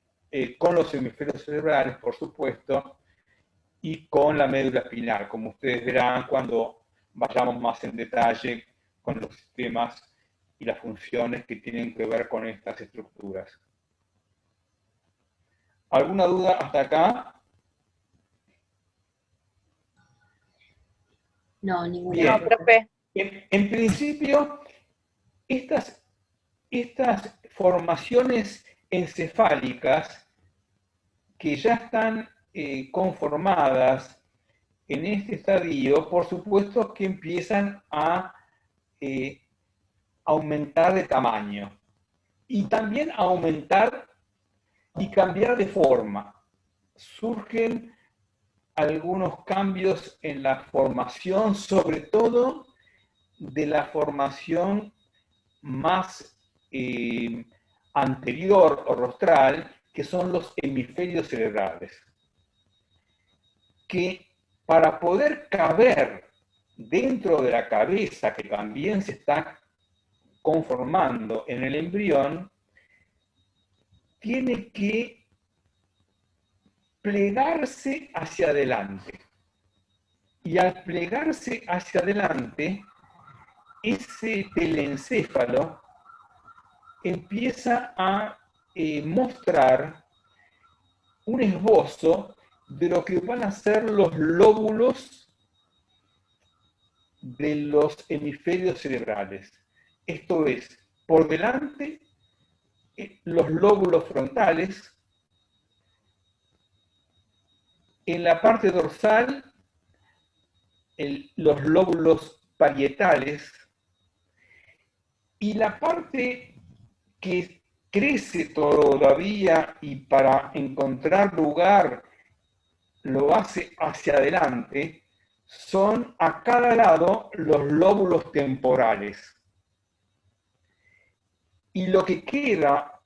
con los hemisferios cerebrales, por supuesto, y con la médula espinal, como ustedes verán cuando vayamos más en detalle con los sistemas y las funciones que tienen que ver con estas estructuras. ¿Alguna duda hasta acá? No, ninguna. Bien. No, profe. En principio, estas formaciones encefálicas que ya están conformadas en este estadio, por supuesto que empiezan a aumentar de tamaño y también a aumentar y cambiar de forma. Surgen algunos cambios en la formación, sobre todo de la formación más anterior o rostral, que son los hemisferios cerebrales, que para poder caber dentro de la cabeza, que también se está conformando en el embrión, tiene que plegarse hacia adelante. Y al plegarse hacia adelante, ese telencéfalo empieza a mostrar un esbozo de lo que van a ser los lóbulos de los hemisferios cerebrales. Esto es, por delante, los lóbulos frontales, en la parte dorsal, los lóbulos parietales, y la parte que crece todavía y para encontrar lugar lo hace hacia adelante, son a cada lado los lóbulos temporales. Y lo que queda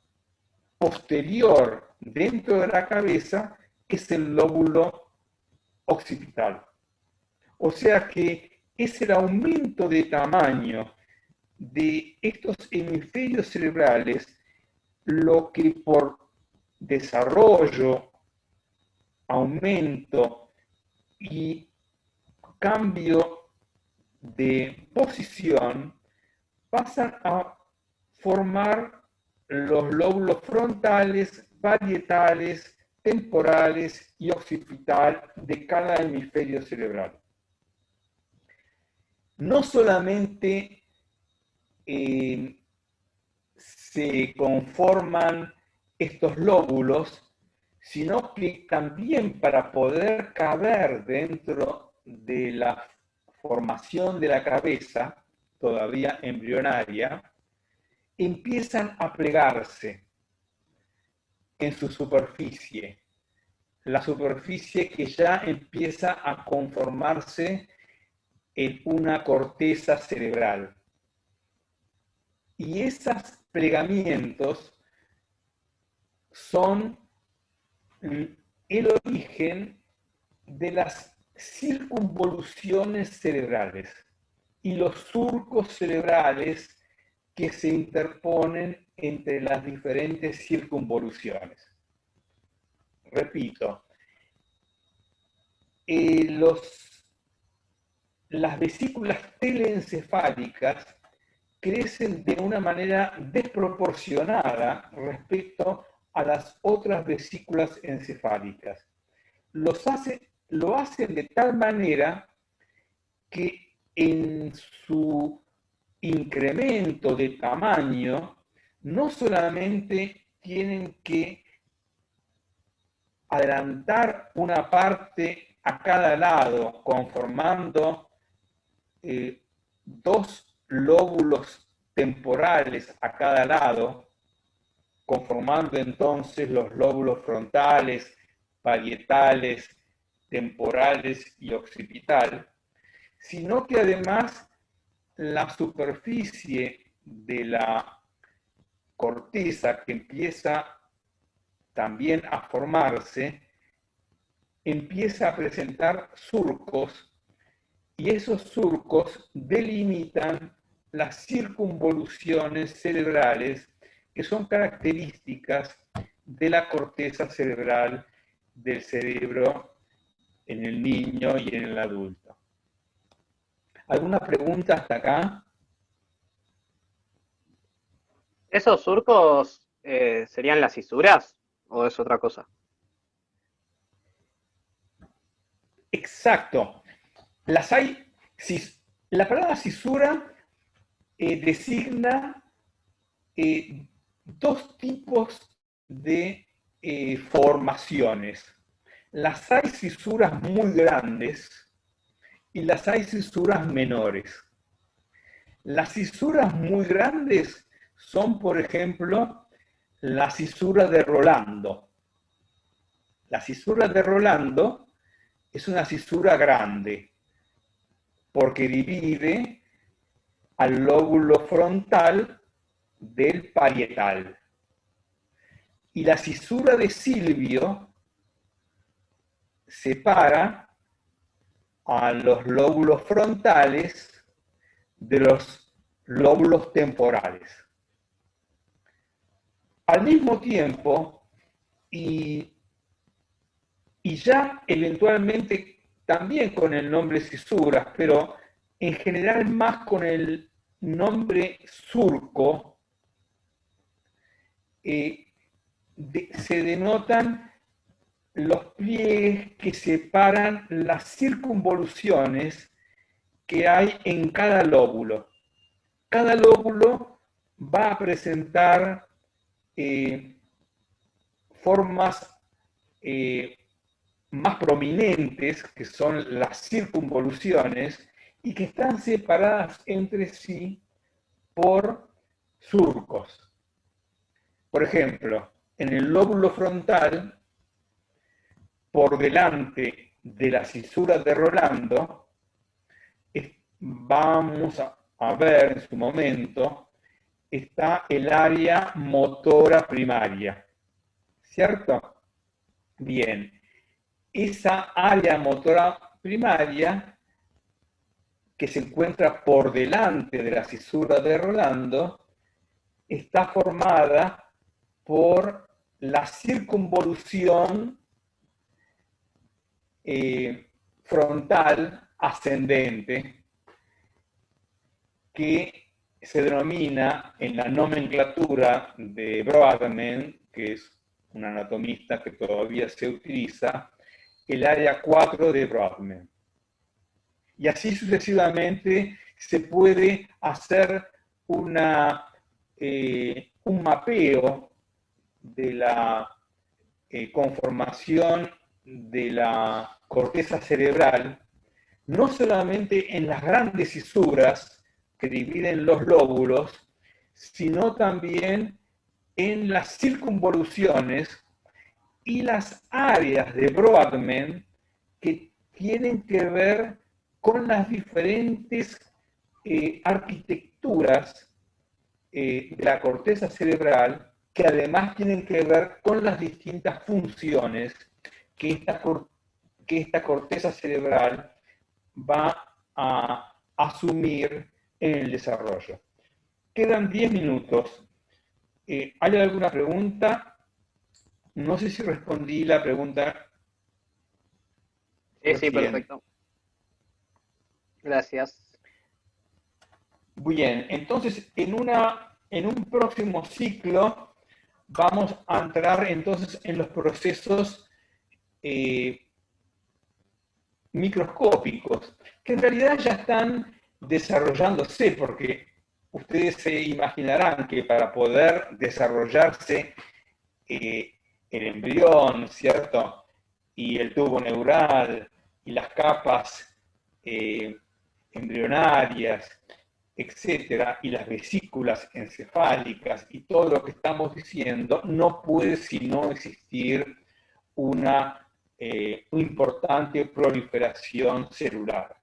posterior dentro de la cabeza es el lóbulo occipital. O sea que es el aumento de tamaño de estos hemisferios cerebrales lo que por desarrollo, aumento y cambio de posición pasan a formar los lóbulos frontales, parietales, temporales y occipital de cada hemisferio cerebral. No solamente se conforman estos lóbulos, sino que también para poder caber dentro de la formación de la cabeza, todavía embrionaria, empiezan a plegarse en su superficie, la superficie que ya empieza a conformarse en una corteza cerebral. Y esos plegamientos son el origen de las circunvoluciones cerebrales y los surcos cerebrales que se interponen entre las diferentes circunvoluciones. Repito, las vesículas telencefálicas crecen de una manera desproporcionada respecto a las otras vesículas encefálicas. Lo hacen de tal manera que en su incremento de tamaño no solamente tienen que adelantar una parte a cada lado, conformando dos lóbulos temporales a cada lado, conformando entonces los lóbulos frontales, parietales, temporales y occipital, sino que además la superficie de la corteza que empieza también a formarse, empieza a presentar surcos, y esos surcos delimitan las circunvoluciones cerebrales que son características de la corteza cerebral del cerebro en el niño y en el adulto. ¿Alguna pregunta hasta acá? ¿Esos surcos serían las cisuras o es otra cosa? Exacto. La palabra cisura designa dos tipos de formaciones. Las hay cisuras muy grandes y las hay cisuras menores. Las cisuras muy grandes son, por ejemplo, la cisura de Rolando. La cisura de Rolando es una cisura grande porque divide al lóbulo frontal del parietal. Y la cisura de Silvio separa a los lóbulos frontales de los lóbulos temporales. Al mismo tiempo, y ya eventualmente también con el nombre cisuras, pero en general más con el nombre surco, se denotan los pliegues que separan las circunvoluciones que hay en cada lóbulo. Cada lóbulo va a presentar formas más prominentes, que son las circunvoluciones, y que están separadas entre sí por surcos. Por ejemplo, en el lóbulo frontal, por delante de la cisura de Rolando, vamos a ver en su momento, está el área motora primaria, ¿cierto? Bien, esa área motora primaria que se encuentra por delante de la cisura de Rolando está formada por la circunvolución frontal ascendente, que se denomina en la nomenclatura de Brodmann, que es un anatomista que todavía se utiliza, el área 4 de Brodmann. Y así sucesivamente se puede hacer un mapeo de la conformación de la corteza cerebral, no solamente en las grandes cisuras que dividen los lóbulos, sino también en las circunvoluciones y las áreas de Brodmann que tienen que ver con las diferentes arquitecturas de la corteza cerebral, que además tienen que ver con las distintas funciones que esta corteza cerebral va a asumir en el desarrollo. Quedan 10 minutos. ¿Hay alguna pregunta? No sé si respondí la pregunta. Sí, perfecto. Gracias. Bien, entonces en un próximo ciclo vamos a entrar entonces en los procesos microscópicos, que en realidad ya están desarrollándose, porque ustedes se imaginarán que para poder desarrollarse el embrión, ¿cierto? Y el tubo neural y las capas embrionarias, etcétera, y las vesículas encefálicas y todo lo que estamos diciendo, no puede sino existir una importante proliferación celular.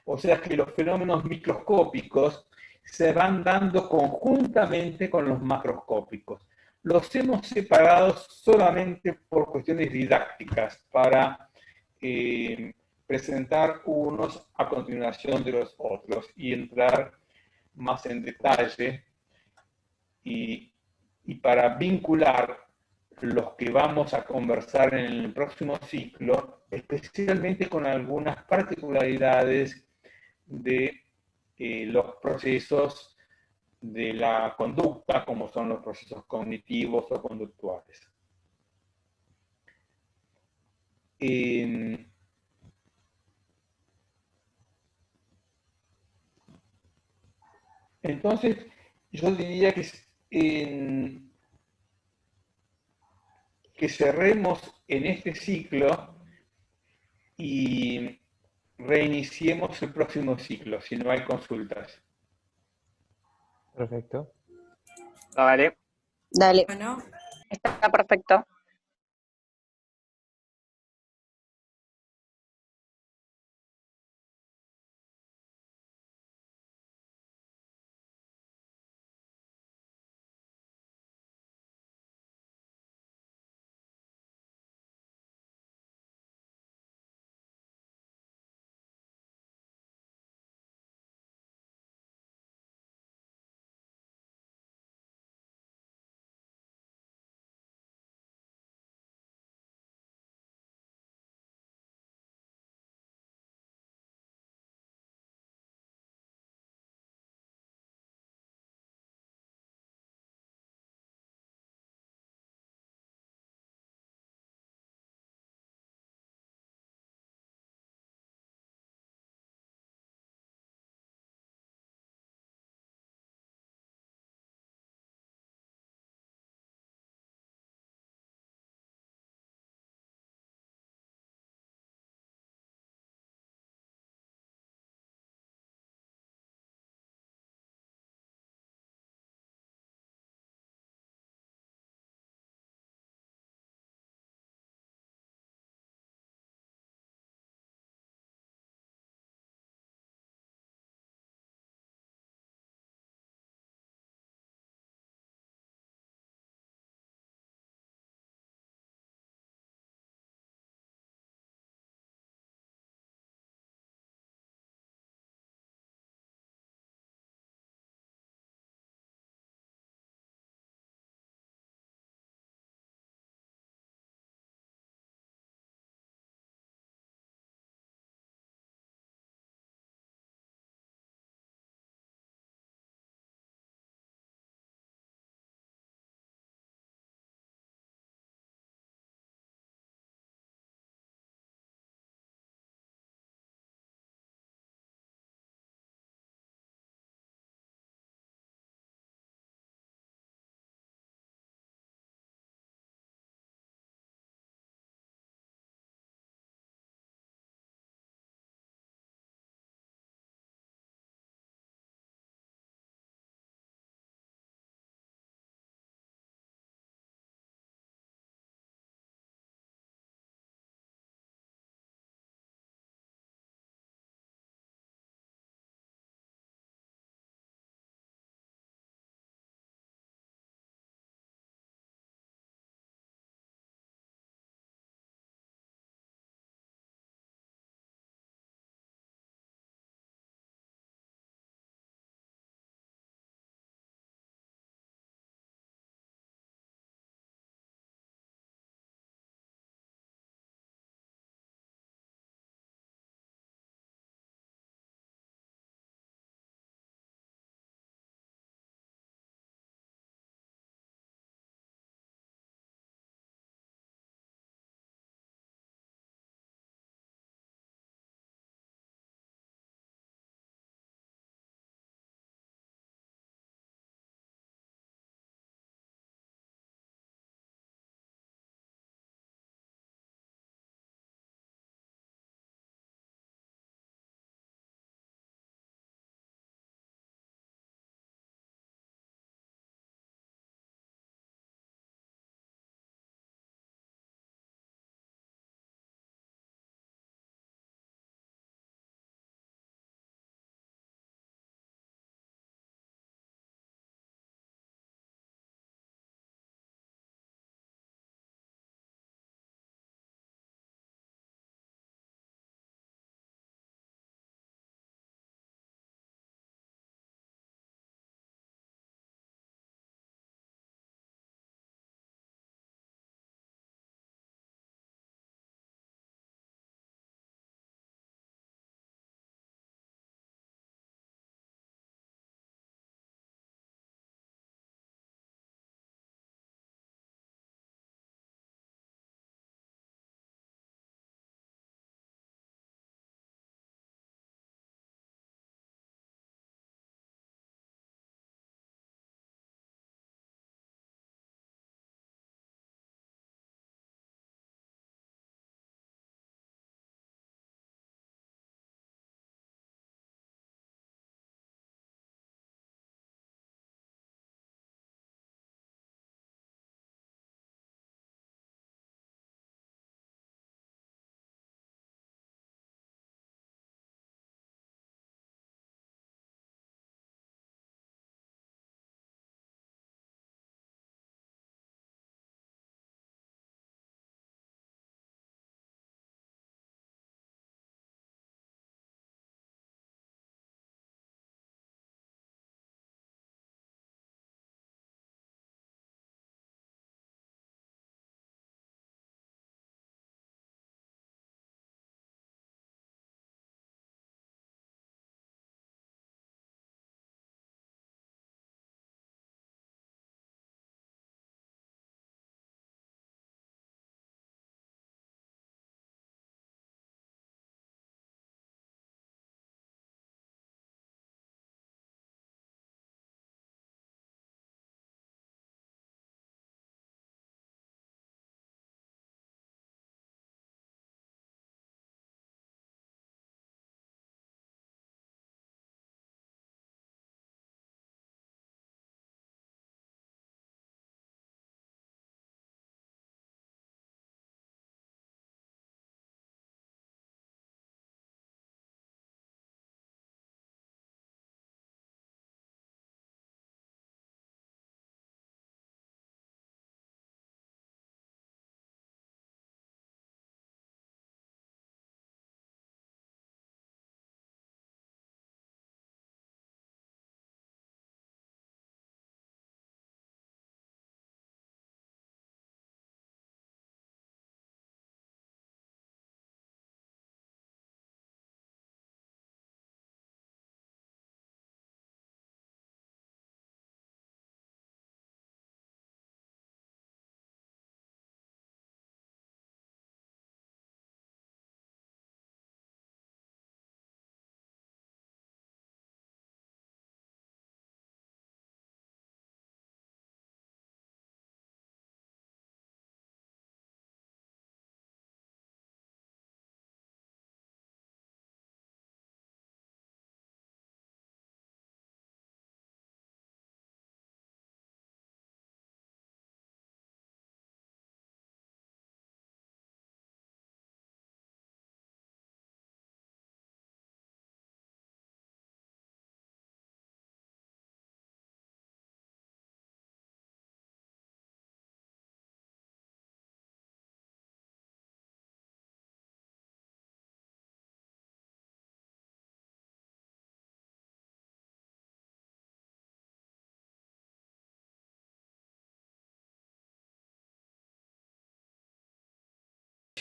O sea que los fenómenos microscópicos se van dando conjuntamente con los macroscópicos. Los hemos separado solamente por cuestiones didácticas para presentar unos a continuación de los otros y entrar más en detalle y para vincular los que vamos a conversar en el próximo ciclo, especialmente con algunas particularidades de los procesos de la conducta, como son los procesos cognitivos o conductuales. Entonces, yo diría que cerremos en este ciclo y reiniciemos el próximo ciclo, si no hay consultas. Perfecto. Dale. Dale. Bueno. Está perfecto.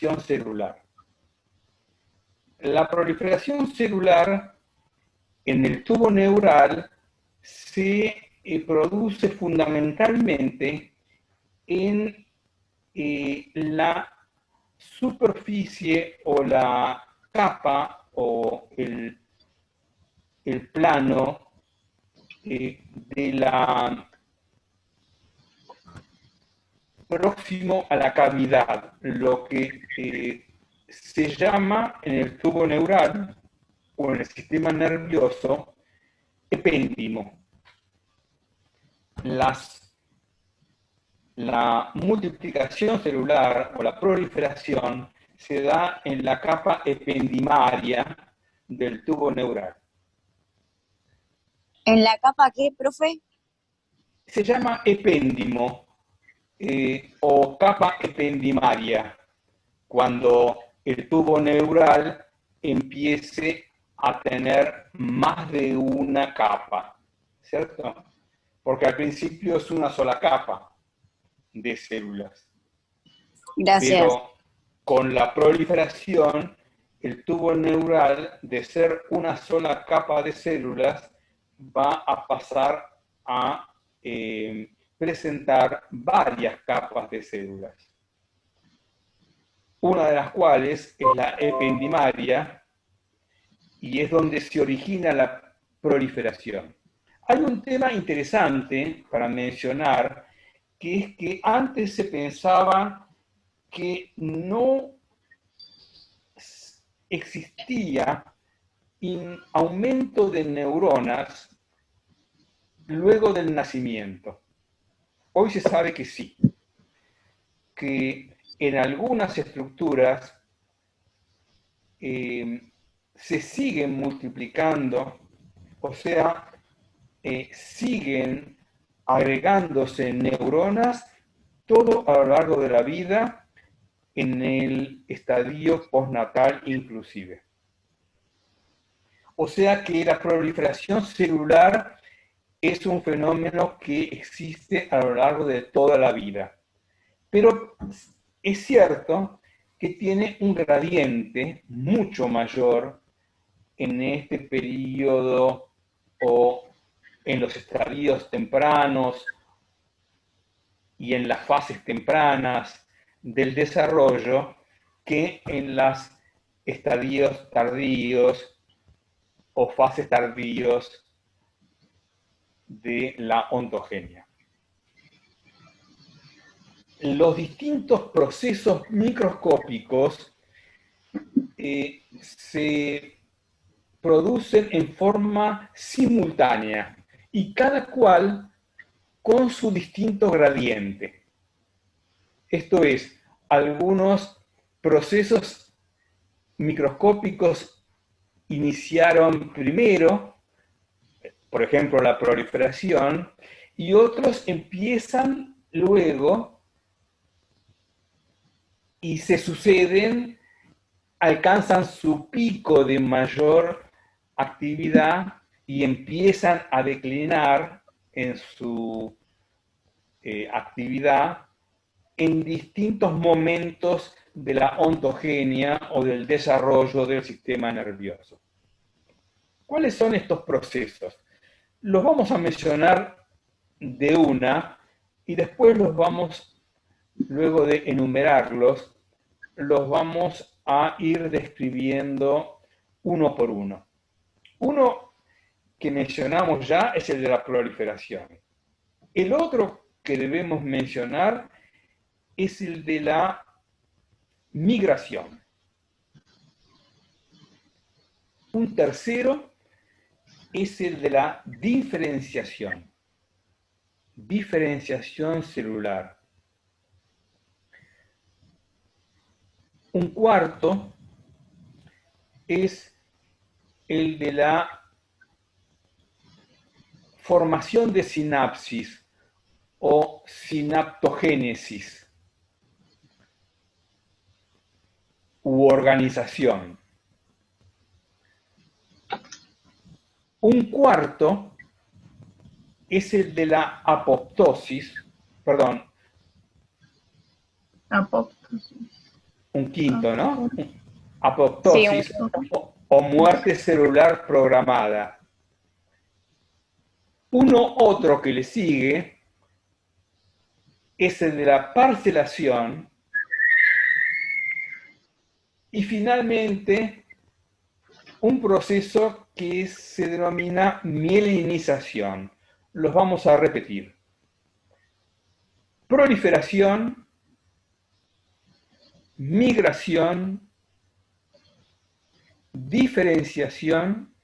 proliferación celular. La proliferación celular en el tubo neural se produce fundamentalmente en la superficie o la capa o el plano de la próximo a la cavidad, lo que se llama en el tubo neural o en el sistema nervioso epéndimo. La multiplicación celular o la proliferación se da en la capa ependimaria del tubo neural. ¿En la capa qué, profe? Se llama epéndimo o capa ependimaria cuando el tubo neural empiece a tener más de una capa, ¿cierto? Porque al principio es una sola capa de células. Gracias. Pero con la proliferación, el tubo neural, de ser una sola capa de células, va a pasar a presentar varias capas de células. Una de las cuales es la ependimaria, y es donde se origina la proliferación. Hay un tema interesante para mencionar, que es que antes se pensaba que no existía un aumento de neuronas luego del nacimiento. Hoy se sabe que sí, que en algunas estructuras se siguen multiplicando, o sea, siguen agregándose neuronas todo a lo largo de la vida, en el estadio postnatal inclusive. O sea que la proliferación celular es un fenómeno que existe a lo largo de toda la vida. Pero es cierto que tiene un gradiente mucho mayor en este periodo o en los estadios tempranos y en las fases tempranas del desarrollo que en los estadios tardíos o fases tardíos de la ontogenia. Los distintos procesos microscópicos se producen en forma simultánea y cada cual con su distinto gradiente. Esto es, algunos procesos microscópicos iniciaron primero, por ejemplo, la proliferación, y otros empiezan luego y se suceden, alcanzan su pico de mayor actividad y empiezan a declinar en su actividad en distintos momentos de la ontogenia o del desarrollo del sistema nervioso. ¿Cuáles son estos procesos? Los vamos a mencionar de una y después los vamos, luego de enumerarlos, los vamos a ir describiendo uno por uno. Uno que mencionamos ya es el de la proliferación. El otro que debemos mencionar es el de la migración. Un tercero es el de la diferenciación. Diferenciación celular. Un cuarto es el de la formación de sinapsis o sinaptogénesis u organización. Un cuarto es el de la apoptosis, perdón. Apoptosis. un quinto, ¿no? Sí, Apoptosis o muerte celular programada. Uno otro que le sigue es el de la parcelación y finalmente un proceso que se denomina mielinización. Los vamos a repetir. Proliferación, migración, diferenciación,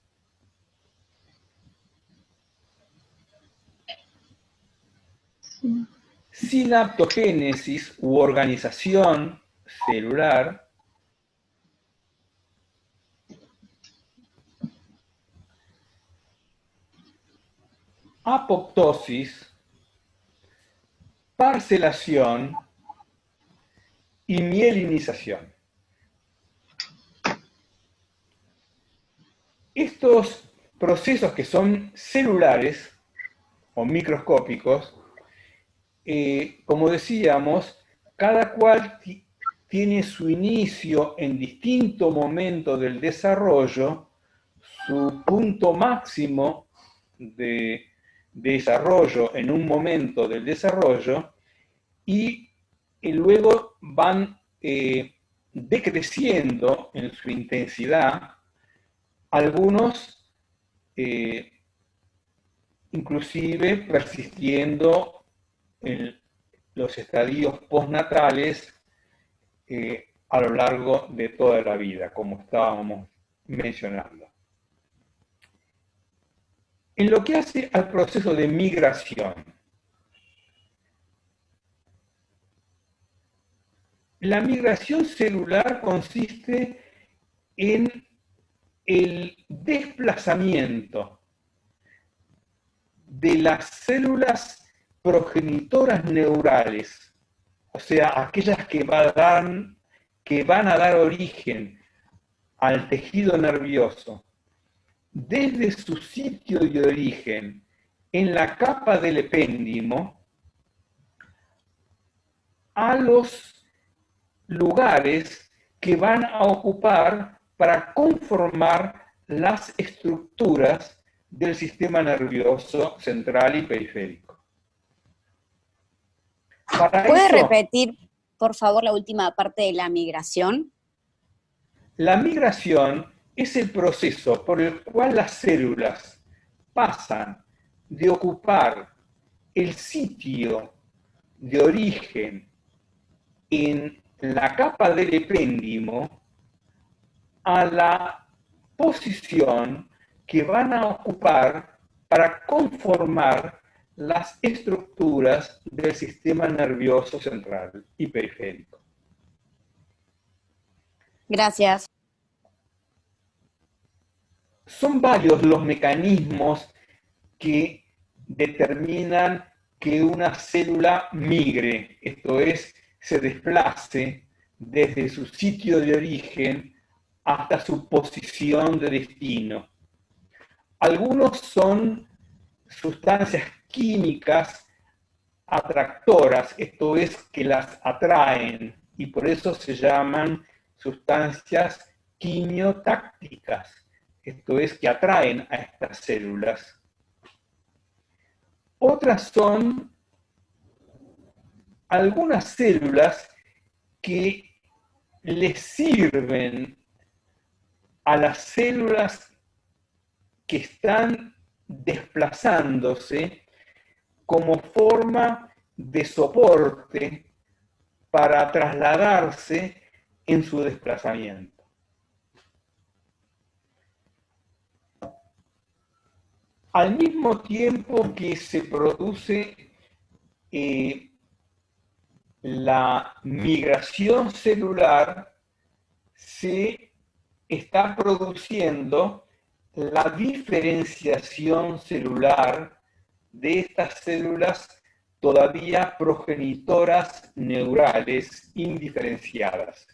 sinaptogénesis u organización celular, apoptosis, parcelación y mielinización. Estos procesos que son celulares o microscópicos, como decíamos, cada cual tiene su inicio en distinto momento del desarrollo, su punto máximo de desarrollo en un momento del desarrollo, y luego van decreciendo en su intensidad, algunos inclusive persistiendo en los estadios postnatales a lo largo de toda la vida, como estábamos mencionando. En lo que hace al proceso de migración, la migración celular consiste en el desplazamiento de las células progenitoras neurales, o sea, aquellas que van a dar origen al tejido nervioso, desde su sitio de origen en la capa del epéndimo a los lugares que van a ocupar para conformar las estructuras del sistema nervioso central y periférico. ¿Puede repetir, por favor, la última parte de la migración? La migración es el proceso por el cual las células pasan de ocupar el sitio de origen en la capa del epéndimo a la posición que van a ocupar para conformar las estructuras del sistema nervioso central y periférico. Gracias. Son varios los mecanismos que determinan que una célula migre, esto es, se desplace desde su sitio de origen hasta su posición de destino. Algunos son sustancias químicas atractoras, esto es, que las atraen, y por eso se llaman sustancias quimiotácticas, esto es, que atraen a estas células. Otras son algunas células que les sirven a las células que están desplazándose como forma de soporte para trasladarse en su desplazamiento. Al mismo tiempo que se produce la migración celular, se está produciendo la diferenciación celular de estas células todavía progenitoras neurales indiferenciadas.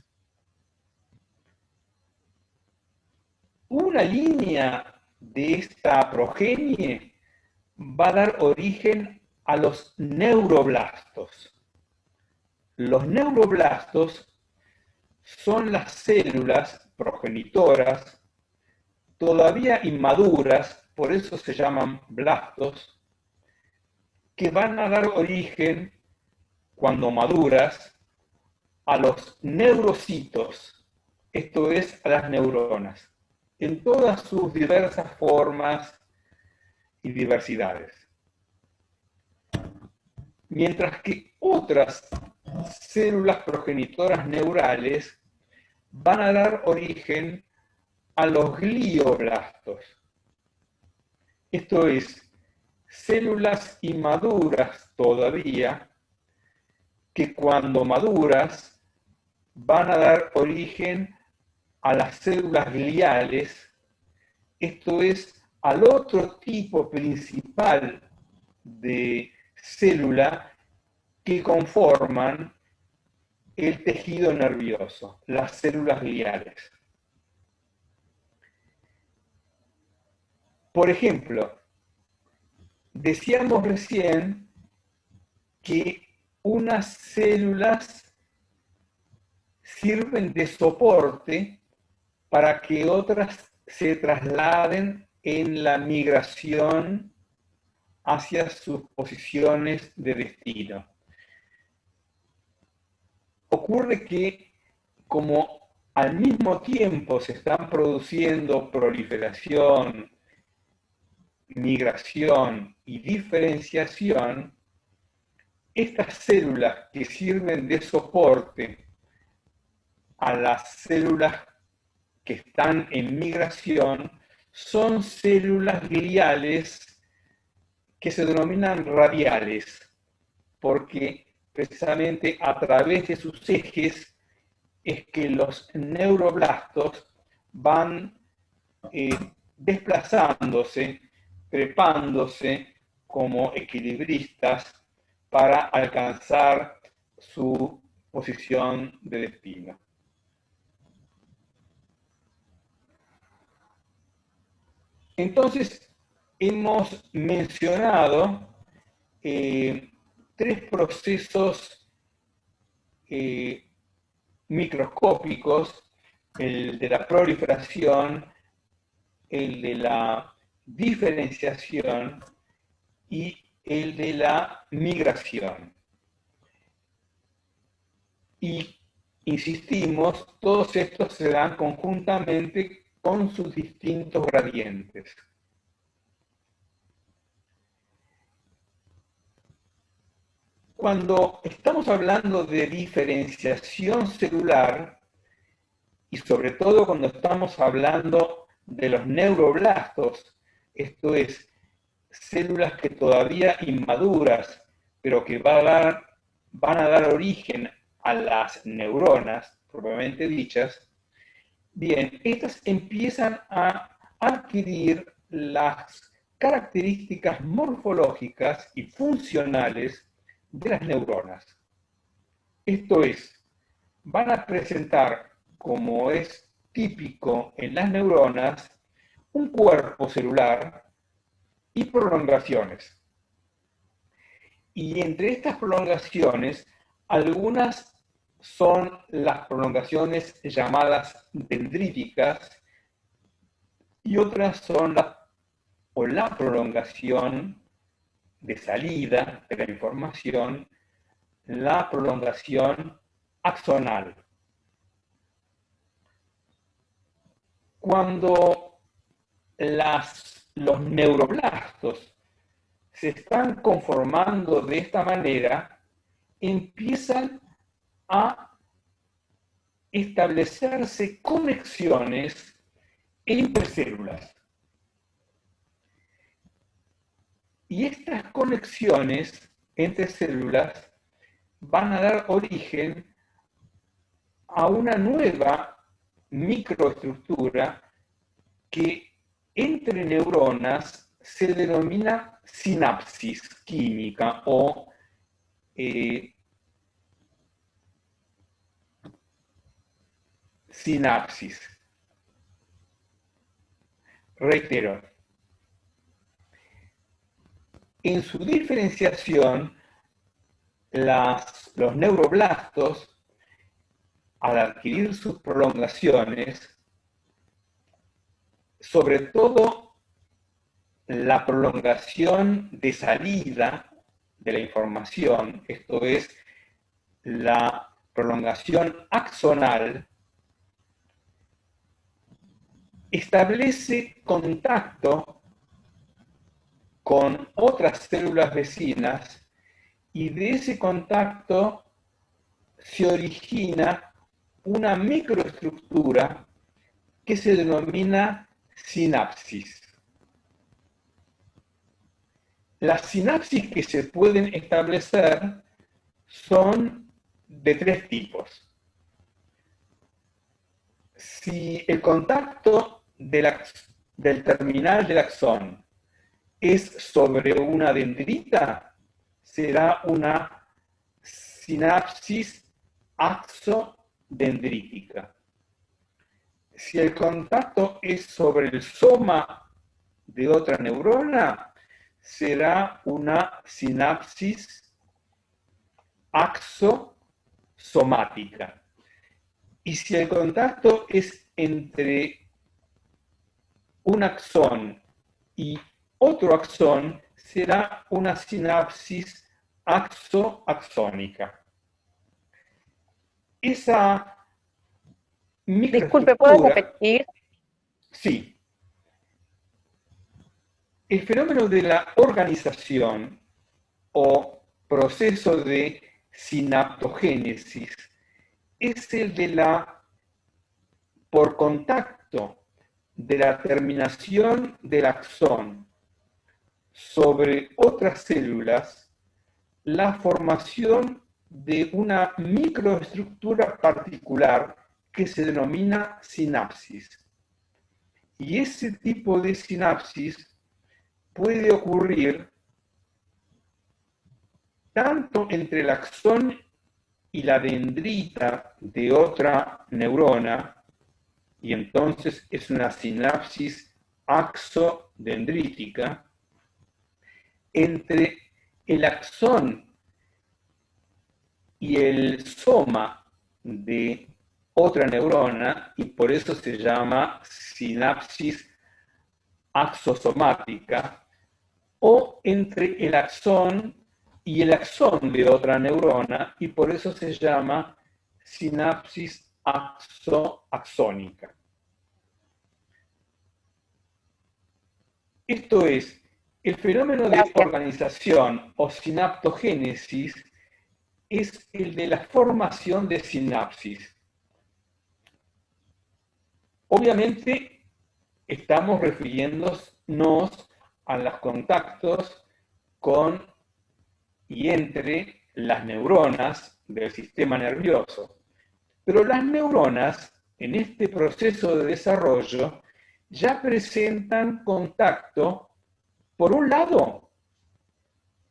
Una línea de esta progenie va a dar origen a los neuroblastos. Los neuroblastos son las células progenitoras todavía inmaduras, por eso se llaman blastos, que van a dar origen, cuando maduras, a los neurocitos, esto es, a las neuronas, en todas sus diversas formas y diversidades. Mientras que otras células progenitoras neurales van a dar origen a los glioblastos. Esto es, células inmaduras todavía, que cuando maduras van a dar origen a las células gliales, esto es, al otro tipo principal de célula que conforman el tejido nervioso, las células gliales. Por ejemplo, decíamos recién que unas células sirven de soporte para que otras se trasladen en la migración hacia sus posiciones de destino. Ocurre que, como al mismo tiempo se están produciendo proliferación, migración y diferenciación, estas células que sirven de soporte a las células que están en migración son células gliales que se denominan radiales, porque precisamente a través de sus ejes es que los neuroblastos van desplazándose, trepándose como equilibristas para alcanzar su posición de destino. Entonces, hemos mencionado tres procesos microscópicos, el de la proliferación, el de la diferenciación y el de la migración. Y insistimos, todos estos se dan conjuntamente con sus distintos gradientes. Cuando estamos hablando de diferenciación celular, y sobre todo cuando estamos hablando de los neuroblastos, esto es, células que todavía inmaduras, pero que van a dar origen a las neuronas, propiamente dichas, bien, estas empiezan a adquirir las características morfológicas y funcionales de las neuronas. Esto es, van a presentar, como es típico en las neuronas, un cuerpo celular y prolongaciones. Y entre estas prolongaciones, algunas son las prolongaciones llamadas dendríticas y otras son la prolongación de salida de la información, la prolongación axonal. Cuando los neuroblastos se están conformando de esta manera, empiezan a establecerse conexiones entre células. Y estas conexiones entre células van a dar origen a una nueva microestructura que entre neuronas se denomina sinapsis química o sinapsis. Reitero, en su diferenciación, los neuroblastos al adquirir sus prolongaciones, sobre todo la prolongación de salida de la información, esto es, la prolongación axonal, establece contacto con otras células vecinas y de ese contacto se origina una microestructura que se denomina sinapsis. Las sinapsis que se pueden establecer son de tres tipos. Si el contacto del terminal del axón es sobre una dendrita, será una sinapsis axodendrítica. Si el contacto es sobre el soma de otra neurona, será una sinapsis axosomática. Y si el contacto es entre un axón y otro axón, será una sinapsis axoaxónica. Esa Disculpe, ¿puedes microestructura, repetir? sí. El fenómeno de la organización o proceso de sinaptogénesis es el de por contacto de la terminación del axón sobre otras células, la formación de una microestructura particular que se denomina sinapsis. Y ese tipo de sinapsis puede ocurrir tanto entre el axón y la dendrita de otra neurona, y entonces es una sinapsis axodendrítica, entre el axón y el soma de otra neurona, y por eso se llama sinapsis axosomática, o entre el axón y el axón de otra neurona, y por eso se llama sinapsis axoaxónica. Esto es, el fenómeno de organización o sinaptogénesis es el de la formación de sinapsis. Obviamente, estamos refiriéndonos a los contactos con y entre las neuronas del sistema nervioso. Pero las neuronas, en este proceso de desarrollo, ya presentan contacto, por un lado,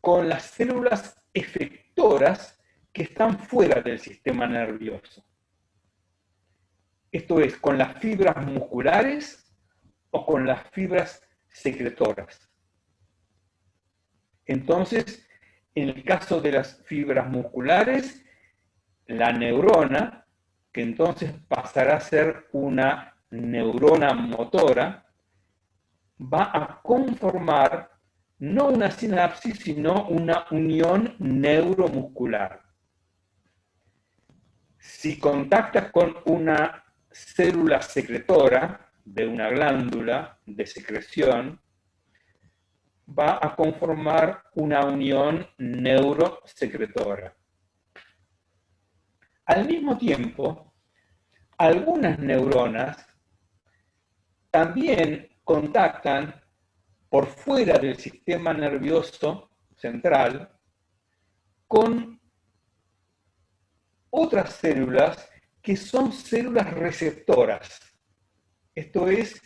con las células efectoras que están fuera del sistema nervioso. Esto es, con las fibras musculares o con las fibras secretoras. Entonces, en el caso de las fibras musculares, la neurona, que entonces pasará a ser una neurona motora, va a conformar no una sinapsis, sino una unión neuromuscular. Si contacta con una célula secretora de una glándula de secreción, va a conformar una unión neurosecretora. Al mismo tiempo, algunas neuronas también contactan por fuera del sistema nervioso central con otras células que son células receptoras. Esto es,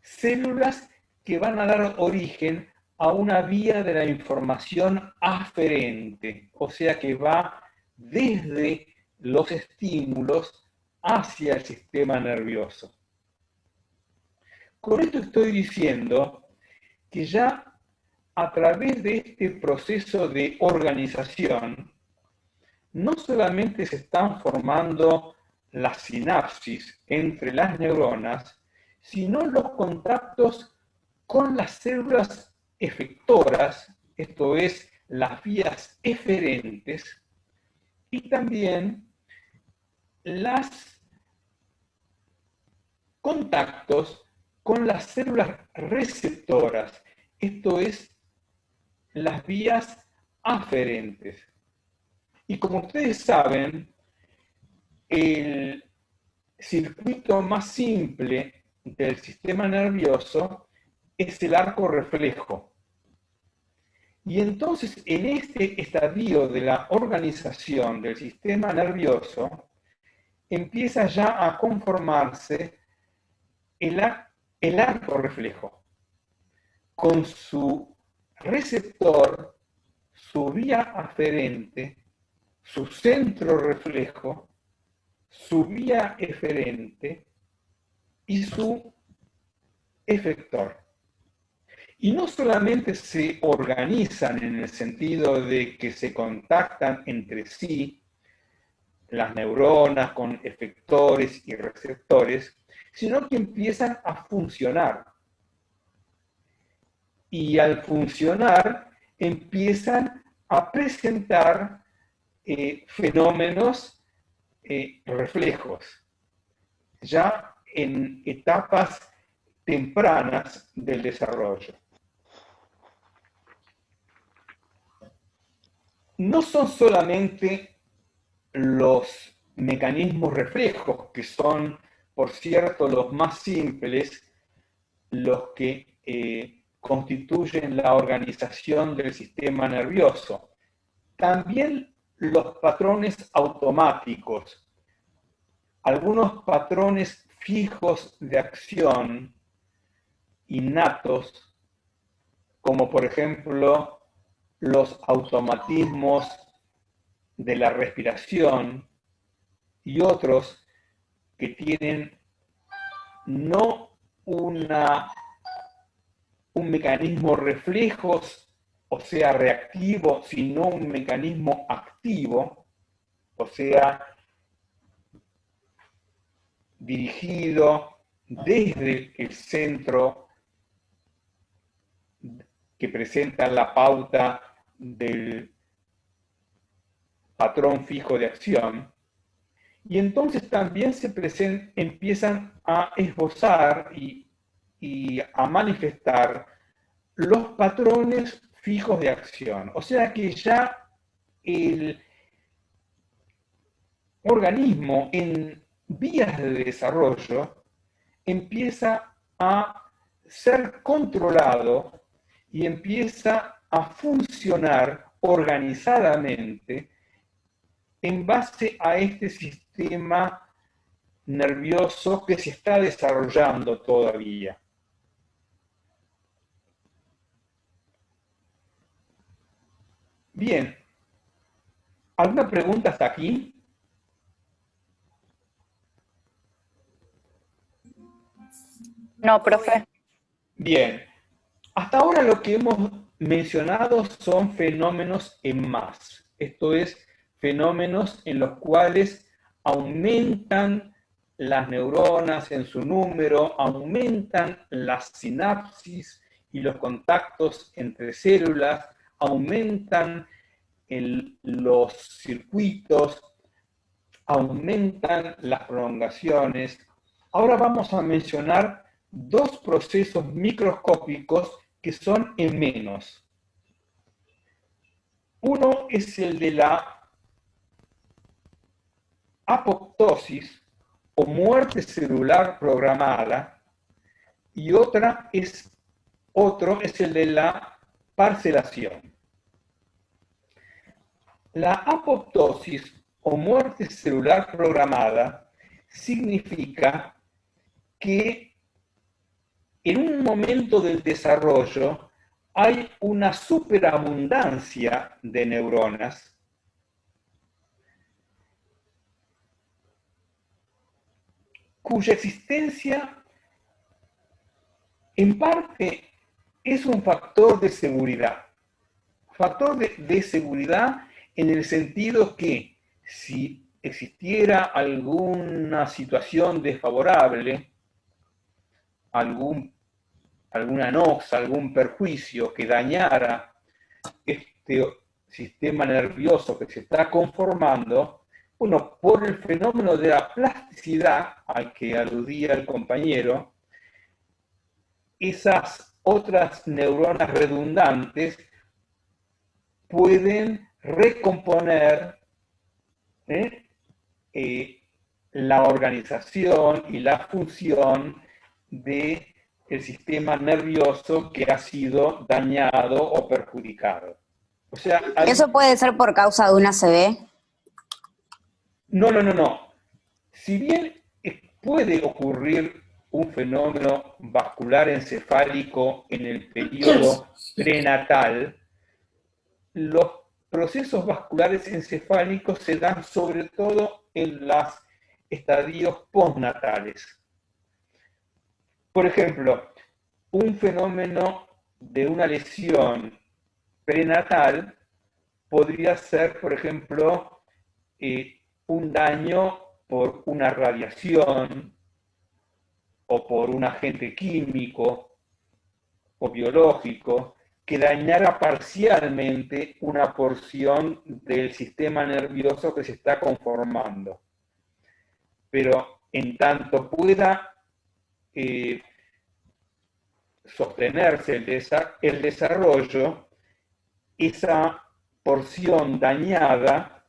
células que van a dar origen a una vía de la información aferente, o sea que va desde los estímulos hacia el sistema nervioso. Con esto estoy diciendo que ya a través de este proceso de organización, no solamente se están formando las sinapsis entre las neuronas, sino los contactos con las células efectoras, esto es, las vías eferentes, y también los contactos con las células receptoras, esto es, las vías aferentes. Y como ustedes saben, el circuito más simple del sistema nervioso es el arco reflejo. Y entonces, en este estadio de la organización del sistema nervioso, empieza ya a conformarse el arco reflejo, con su receptor, su vía aferente, su centro reflejo, su vía eferente y su efector. Y no solamente se organizan en el sentido de que se contactan entre sí las neuronas con efectores y receptores, sino que empiezan a funcionar. Y al funcionar empiezan a presentar fenómenos reflejos, ya en etapas tempranas del desarrollo. No son solamente los mecanismos reflejos, que son, por cierto, los más simples, los que constituyen la organización del sistema nervioso. También los patrones automáticos, algunos patrones fijos de acción innatos, como por ejemplo los automatismos de la respiración, y otros que tienen no un mecanismo reflejos, o sea, reactivo, sino un mecanismo activo, o sea, dirigido desde el centro que presenta la pauta del patrón fijo de acción. Y entonces también empiezan a esbozar y a manifestar los patrones fijos de acción. O sea que ya el organismo en vías de desarrollo empieza a ser controlado y empieza a funcionar organizadamente en base a este sistema nervioso que se está desarrollando todavía. Bien, ¿alguna pregunta hasta aquí? No, profe. Bien, hasta ahora lo que hemos mencionado son fenómenos en más, esto es, fenómenos en los cuales aumentan las neuronas en su número, aumentan las sinapsis y los contactos entre células, aumentan los circuitos, aumentan las prolongaciones. Ahora vamos a mencionar dos procesos microscópicos que son en menos. Uno es el de la apoptosis o muerte celular programada y otro es el de la parcelación. La apoptosis o muerte celular programada significa que en un momento del desarrollo hay una superabundancia de neuronas cuya existencia en parte es un factor de seguridad. Factor de seguridad en el sentido que si existiera alguna situación desfavorable, alguna nox, algún perjuicio que dañara este sistema nervioso que se está conformando, bueno, por el fenómeno de la plasticidad al que aludía el compañero, esas otras neuronas redundantes pueden recomponer la organización y la función del sistema nervioso que ha sido dañado o perjudicado. O sea, ¿Eso puede ser por causa de una ACV? No. Si bien puede ocurrir un fenómeno vascular encefálico en el periodo prenatal, los procesos vasculares encefálicos se dan sobre todo en los estadios postnatales. Por ejemplo, un fenómeno de una lesión prenatal podría ser, por ejemplo, un daño por una radiación o por un agente químico o biológico que dañara parcialmente una porción del sistema nervioso que se está conformando. Pero en tanto pueda sostenerse el desarrollo, esa porción dañada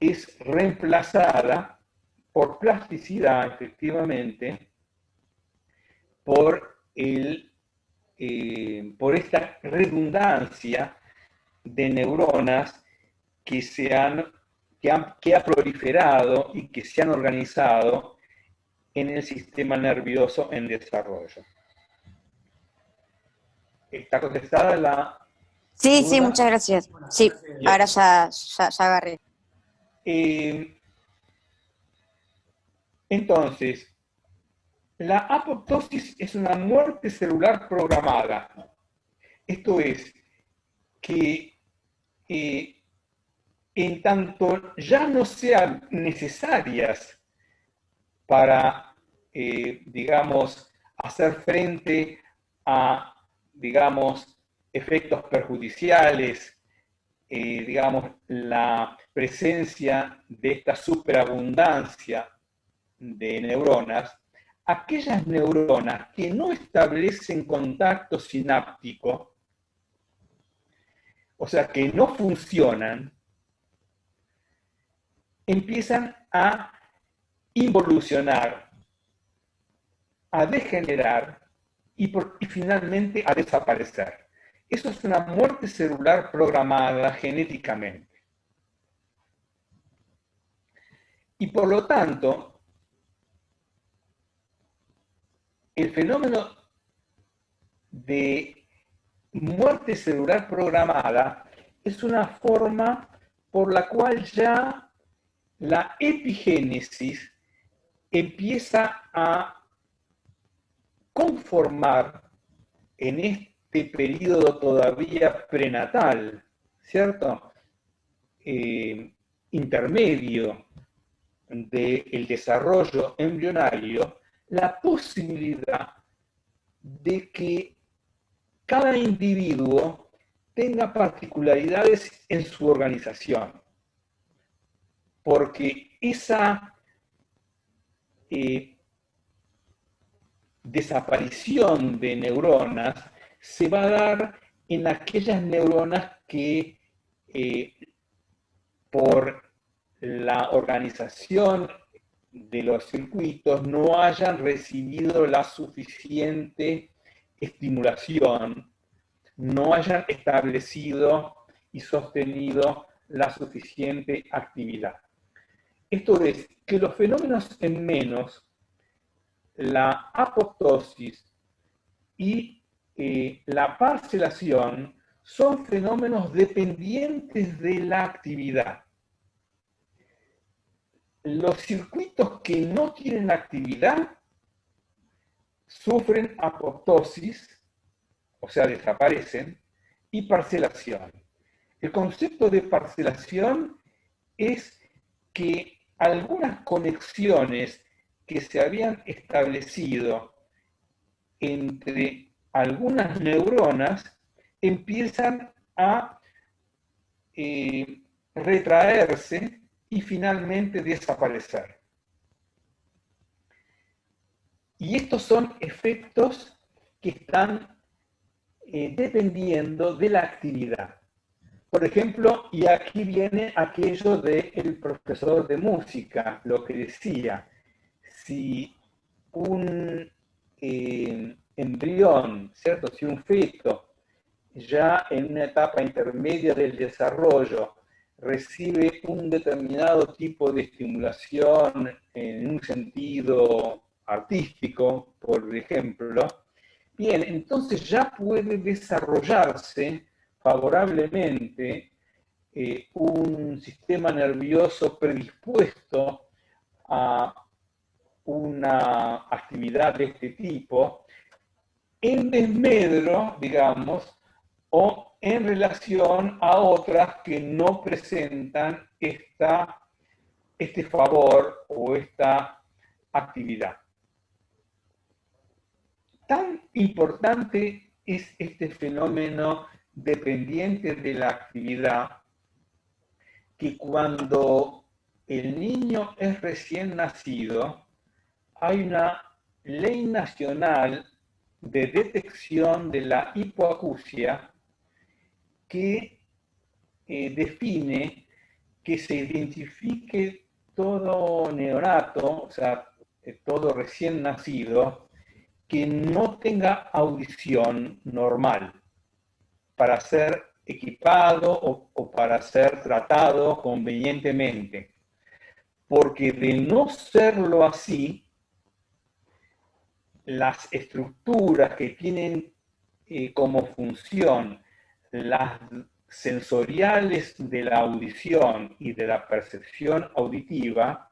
es reemplazada por plasticidad, efectivamente, por esta redundancia de neuronas que ha proliferado y que se han organizado en el sistema nervioso en desarrollo. ¿Está contestada la Sí, duda? sí, muchas gracias. Sí, ahora ya agarré. Entonces, la apoptosis es una muerte celular programada. Esto es, que en tanto ya no sean necesarias para, digamos, hacer frente a, digamos, efectos perjudiciales, digamos, la presencia de esta superabundancia de neuronas, aquellas neuronas que no establecen contacto sináptico, o sea, que no funcionan, empiezan a involucionar, a degenerar y finalmente a desaparecer. Eso es una muerte celular programada genéticamente. Y por lo tanto, el fenómeno de muerte celular programada es una forma por la cual ya la epigénesis empieza a conformar en este periodo todavía prenatal, ¿cierto? Intermedio del desarrollo embrionario, la posibilidad de que cada individuo tenga particularidades en su organización, porque esa desaparición de neuronas se va a dar en aquellas neuronas que por la organización de los circuitos no hayan recibido la suficiente estimulación, no hayan establecido y sostenido la suficiente actividad. Esto es, que los fenómenos en menos, la apoptosis y la parcelación son fenómenos dependientes de la actividad. Los circuitos que no tienen actividad sufren apoptosis, o sea, desaparecen, y parcelación. El concepto de parcelación es que algunas conexiones que se habían establecido entre algunas neuronas empiezan a retraerse y finalmente desaparecer. Y estos son efectos que están dependiendo de la actividad. Por ejemplo, y aquí viene aquello del profesor de música, lo que decía, si un embrión, ¿cierto? Si un feto ya en una etapa intermedia del desarrollo recibe un determinado tipo de estimulación en un sentido artístico, por ejemplo, bien, entonces ya puede desarrollarse favorablemente un sistema nervioso predispuesto a una actividad de este tipo en desmedro, digamos, o en relación a otras que no presentan este favor o esta actividad. Tan importante es este fenómeno dependiente de la actividad que cuando el niño es recién nacido, hay una ley nacional de detección de la hipoacusia que define que se identifique todo neonato, o sea, todo recién nacido, que no tenga audición normal para ser equipado o para ser tratado convenientemente. Porque de no serlo así, las estructuras que tienen como función las sensoriales de la audición y de la percepción auditiva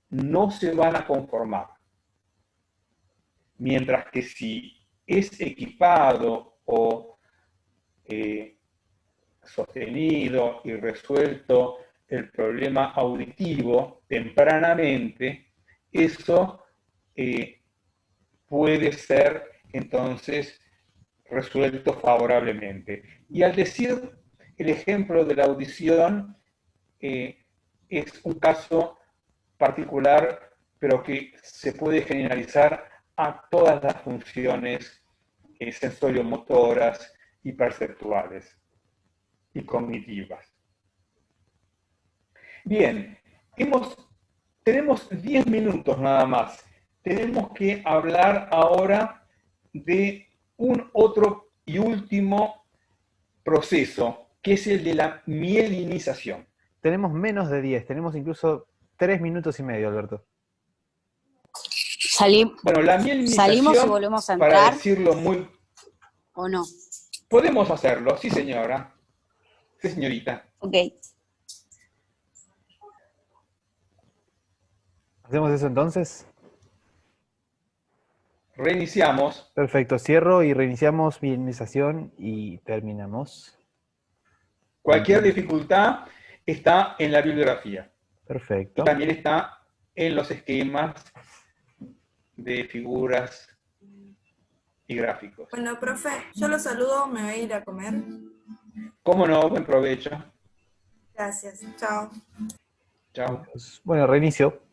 no se van a conformar. Mientras que si es equipado o sostenido y resuelto el problema auditivo tempranamente, eso puede ser entonces resuelto favorablemente. Y al decir el ejemplo de la audición, es un caso particular, pero que se puede generalizar a todas las funciones sensoriomotoras y perceptuales y cognitivas. Bien, tenemos 10 minutos nada más. Tenemos que hablar ahora de un otro y último proceso, que es el de la mielinización. Tenemos menos de 10, tenemos incluso 3 minutos y medio, Alberto. Bueno, la mielinización, ¿Salimos y volvemos a entrar? para decirlo muy... ¿O no? Podemos hacerlo, sí señora. Sí señorita. Ok. ¿Hacemos eso entonces? Reiniciamos. Perfecto, cierro y reiniciamos mielinización y terminamos. Cualquier dificultad está en la bibliografía. Perfecto. Y también está en los esquemas de figuras y gráficos. Bueno, profe, yo lo saludo, me voy a ir a comer. ¿Cómo no? Buen provecho. Gracias, chao. Chao. Bueno, reinicio.